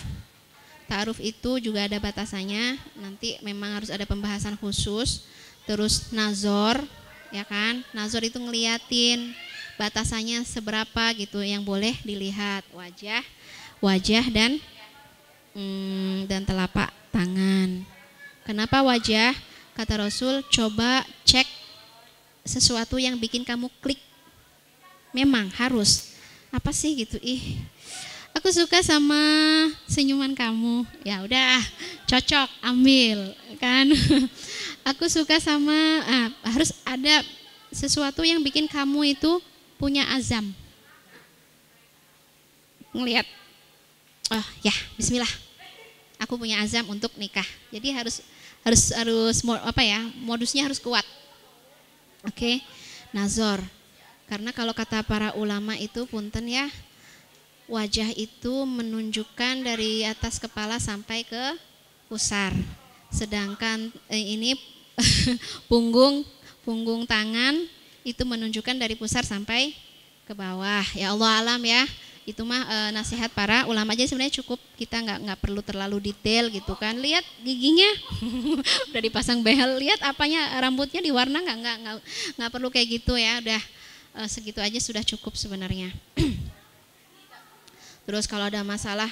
Ta'aruf itu juga ada batasannya, nanti memang harus ada pembahasan khusus. Terus nazor, ya kan? Nazor itu ngeliatin batasannya seberapa gitu yang boleh dilihat, wajah dan telapak tangan. Kenapa wajah? Kata Rasul, coba cek sesuatu yang bikin kamu klik. Memang harus. Apa sih gitu? Aku suka sama senyuman kamu. Ya udah, cocok, ambil kan. Aku suka sama harus ada sesuatu yang bikin kamu itu punya azam. Ngelihat, oh ya, bismillah. Aku punya azam untuk nikah. Jadi harus modusnya harus kuat. Oke. Nazor. Karena kalau kata para ulama itu, punten ya, wajah itu menunjukkan dari atas kepala sampai ke pusar. Sedangkan ini punggung tangan itu menunjukkan dari pusar sampai ke bawah. Ya Allah alam ya. Itu mah nasihat para ulama aja, sebenarnya cukup, kita nggak perlu terlalu detail gitu kan. Lihat giginya udah dipasang behel, lihat apanya, rambutnya diwarna nggak perlu kayak gitu ya. Udah segitu aja sudah cukup sebenarnya. Terus kalau ada masalah,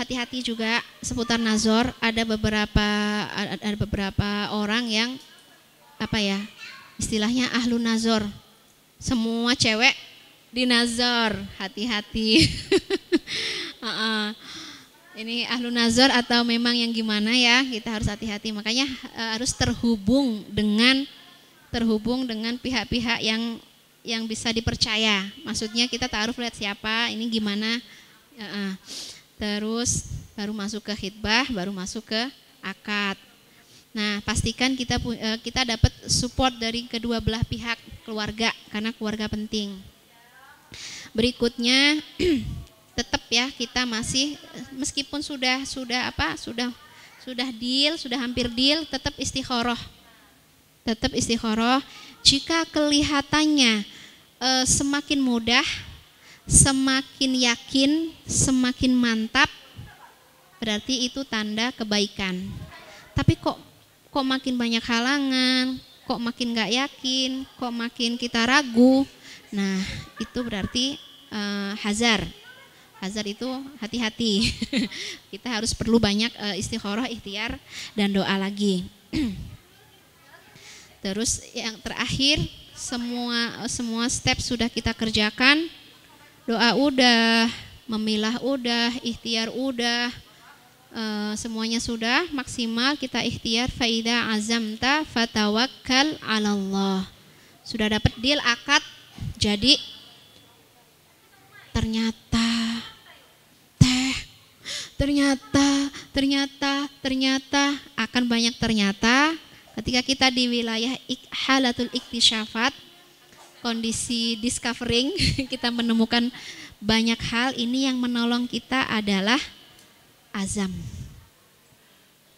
hati-hati juga seputar nazor. Ada beberapa orang yang istilahnya ahlu nazor. Semua cewek dinazor, hati-hati. Ini ahlu nazor atau memang yang gimana ya, kita harus hati-hati. Makanya harus terhubung dengan pihak-pihak yang bisa dipercaya. Maksudnya kita ta'aruf lihat siapa, ini gimana. Terus baru masuk ke khitbah, baru masuk ke akad. Nah, pastikan kita dapat support dari kedua belah pihak keluarga, karena keluarga penting. Berikutnya tetap ya, kita masih meskipun sudah deal, sudah hampir deal, tetap istikharah. Jika kelihatannya semakin mudah, Semakin yakin, semakin mantap, berarti itu tanda kebaikan. Tapi kok makin banyak halangan, kok makin gak yakin, kok makin kita ragu, nah itu berarti hazar. Hazar itu hati-hati. Kita harus perlu banyak istikharah, ikhtiar, dan doa lagi. Terus yang terakhir, semua step sudah kita kerjakan. Doa udah, memilah udah, ikhtiar udah, semuanya sudah maksimal. Kita ikhtiar, faida azamta fatawakkal 'alallah. Sudah dapat deal, akad, jadi ternyata akan banyak ternyata ketika kita di wilayah halatul iktisyafat, kondisi discovering, kita menemukan banyak hal. Ini yang menolong kita adalah azam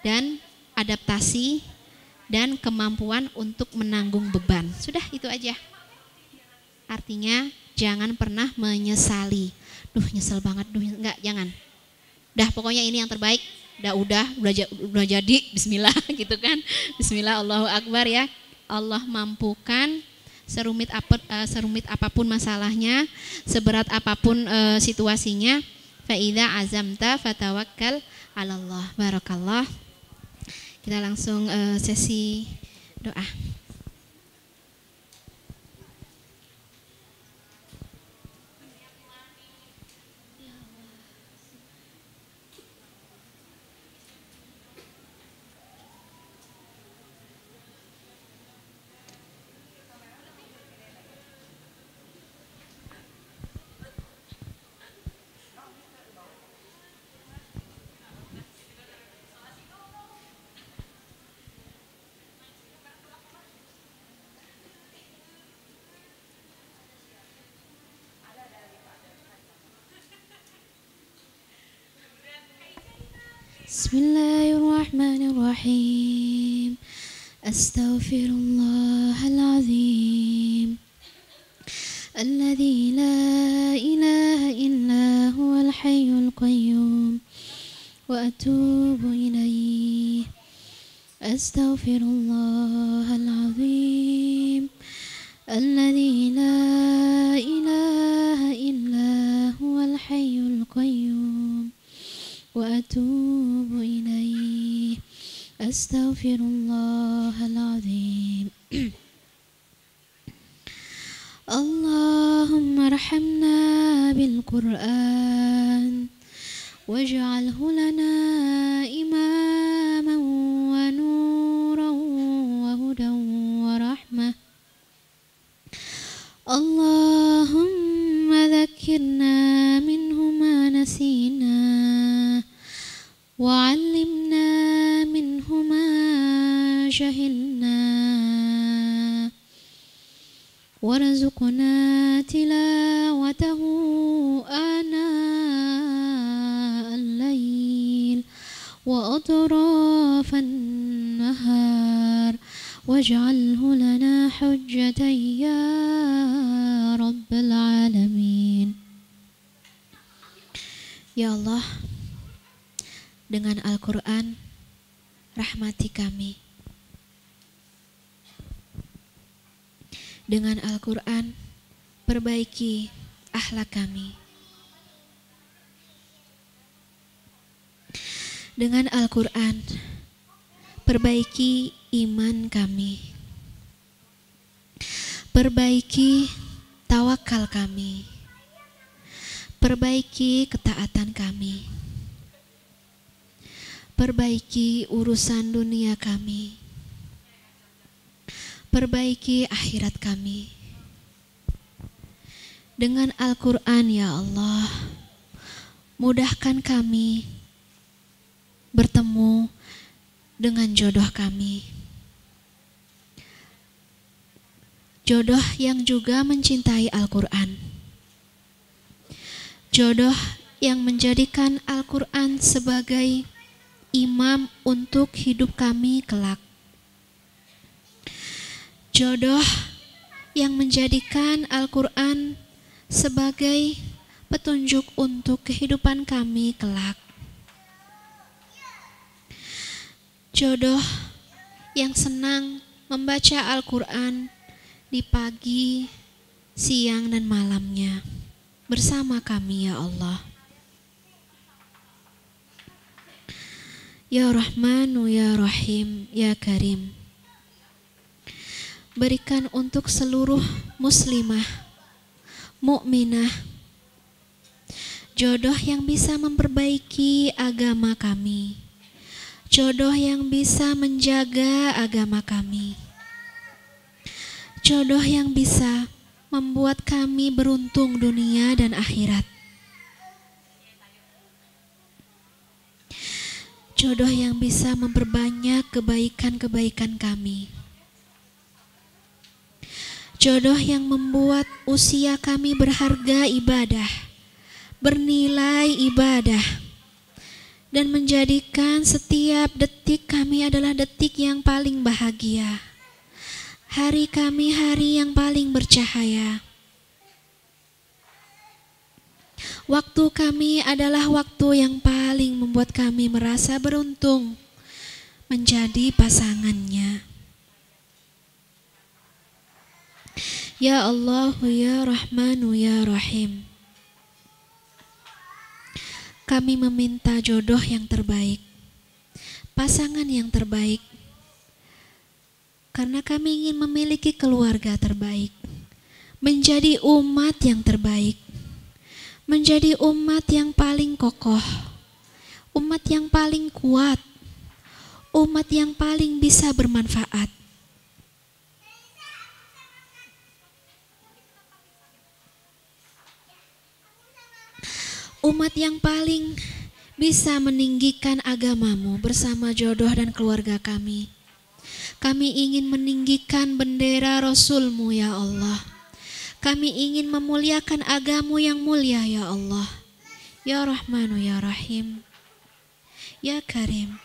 dan adaptasi dan kemampuan untuk menanggung beban. Sudah itu aja. Artinya jangan pernah menyesali. Duh nyesel banget, enggak, jangan. Dah pokoknya ini yang terbaik. Udah jadi, bismillah gitu kan. Bismillah, Allahu Akbar ya. Allah mampukan serumit apapun masalahnya, seberat apapun situasinya. Fa idza azamta fatawakkal 'alallah. Barakallah. Kita langsung sesi doa. Bismillahirrahmanirrahim. Astaghfirullahalazim. Alladzi la ilaha illa huwal hayyul qayyum. Wa atubu ilaih. Astaghfirullahalazim. Alladzi la ilaha illa huwal hayyul qayyum. Wa atubu ilaih. Astaghfirullahalazim. Allahumma arhamna bil Qur'an waj'alhu lana imaman wa nuran wa hudan wa rahmah. Allahumma dhakkirna minhu ma nasina wa 'allimna minhu ma jahilna warzuqna tilawatahu ana al-lail wa atrafan nahar waj'alhu lana hujjatan ya rabbal alamin. Ya Allah, dengan Al-Quran rahmati kami. Dengan Al-Quran perbaiki akhlak kami. Dengan Al-Quran perbaiki iman kami. Perbaiki tawakal kami. Perbaiki ketaatan kami. Perbaiki urusan dunia kami. Perbaiki akhirat kami. Dengan Al-Quran ya Allah, mudahkan kami bertemu dengan jodoh kami. Jodoh yang juga mencintai Al-Quran. Jodoh yang menjadikan Al-Quran sebagai imam untuk hidup kami kelak. Jodoh yang menjadikan Al-Quran sebagai petunjuk untuk kehidupan kami kelak. Jodoh yang senang membaca Al-Quran di pagi, siang, dan malamnya bersama kami ya Allah. Ya Rahmanu, Ya Rahim, Ya Karim. Berikan untuk seluruh muslimah, mukminah, jodoh yang bisa memperbaiki agama kami, jodoh yang bisa menjaga agama kami, jodoh yang bisa membuat kami beruntung dunia dan akhirat. Jodoh yang bisa memperbanyak kebaikan-kebaikan kami. Jodoh yang membuat usia kami berharga ibadah, bernilai ibadah, dan menjadikan setiap detik kami adalah detik yang paling bahagia. Hari kami hari yang paling bercahaya. Waktu kami adalah waktu yang paling membuat kami merasa beruntung menjadi pasangannya. Ya Allah, Ya Rahmanu, Ya Rahim. Kami meminta jodoh yang terbaik, pasangan yang terbaik, karena kami ingin memiliki keluarga terbaik, menjadi umat yang terbaik, menjadi umat yang paling kokoh, umat yang paling kuat, umat yang paling bisa bermanfaat. Umat yang paling bisa meninggikan agamamu bersama jodoh dan keluarga kami. Kami ingin meninggikan bendera Rasul-Mu ya Allah. Kami ingin memuliakan agama yang mulia ya Allah. Ya Rahmanu, Ya Rahim, Ya Karim.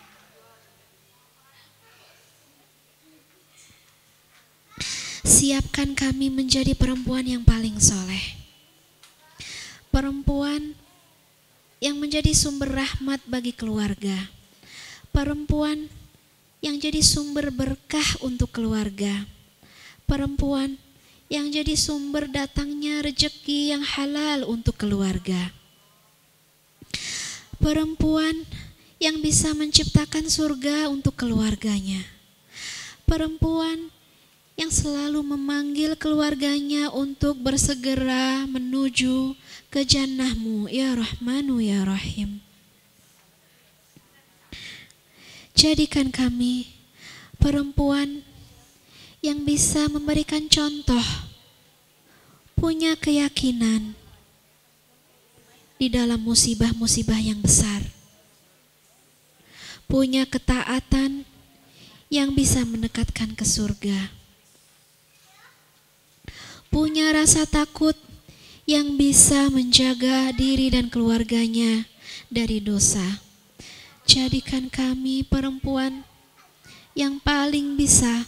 Siapkan kami menjadi perempuan yang paling soleh, perempuan yang menjadi sumber rahmat bagi keluarga, perempuan yang jadi sumber berkah untuk keluarga, perempuan yang jadi sumber datangnya rezeki yang halal untuk keluarga, perempuan yang bisa menciptakan surga untuk keluarganya, perempuan yang selalu memanggil keluarganya untuk bersegera menuju ke jannah-Mu ya Rahmanu ya Rahim. Jadikan kami perempuan yang bisa memberikan contoh, punya keyakinan di dalam musibah-musibah yang besar, punya ketaatan yang bisa mendekatkan ke surga, punya rasa takut yang bisa menjaga diri dan keluarganya dari dosa. Jadikan kami perempuan yang paling bisa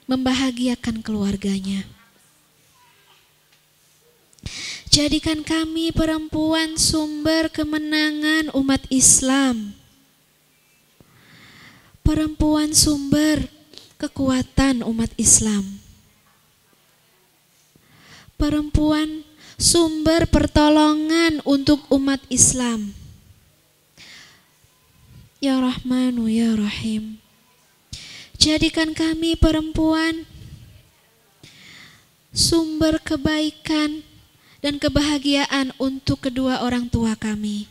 membahagiakan keluarganya. Jadikan kami perempuan sumber kemenangan umat Islam, perempuan sumber kekuatan umat Islam, perempuan sumber pertolongan untuk umat Islam. Ya Rahmanu, Ya Rahim. Jadikan kami perempuan sumber kebaikan dan kebahagiaan untuk kedua orang tua kami.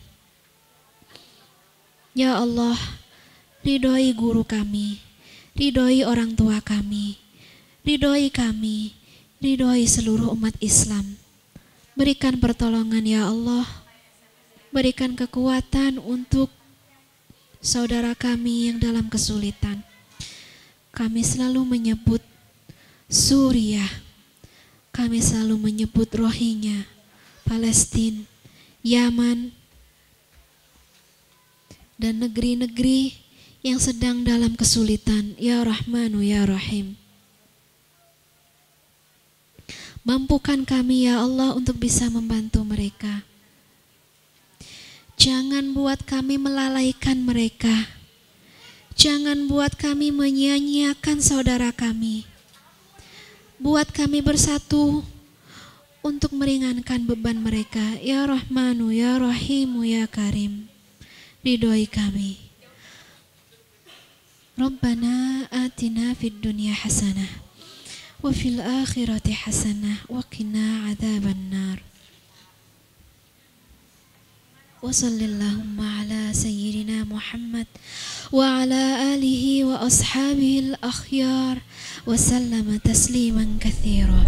Ya Allah, ridhoi guru kami, ridhoi orang tua kami, ridhoi kami, ridhoi seluruh umat Islam. Berikan pertolongan ya Allah, berikan kekuatan untuk saudara kami yang dalam kesulitan. Kami selalu menyebut Suriah, kami selalu menyebut Rohingya, Palestina, Yaman, dan negeri-negeri yang sedang dalam kesulitan. Ya Rahmanu, Ya Rahim. Mampukan kami ya Allah untuk bisa membantu mereka. Jangan buat kami melalaikan mereka. Jangan buat kami menyia-nyiakan saudara kami. Buat kami bersatu untuk meringankan beban mereka. Ya Rahmanu, Ya Rahimu, Ya Karim. Ridhoi kami. Rabbana atina fid dunya hasanah wa fil akhirati hasanah wa qina adzabannar. Wa sallallahu ala sayyidina Muhammad wa ala alihi wa ashabihi al-akhyar wa sallama tasliman katsira.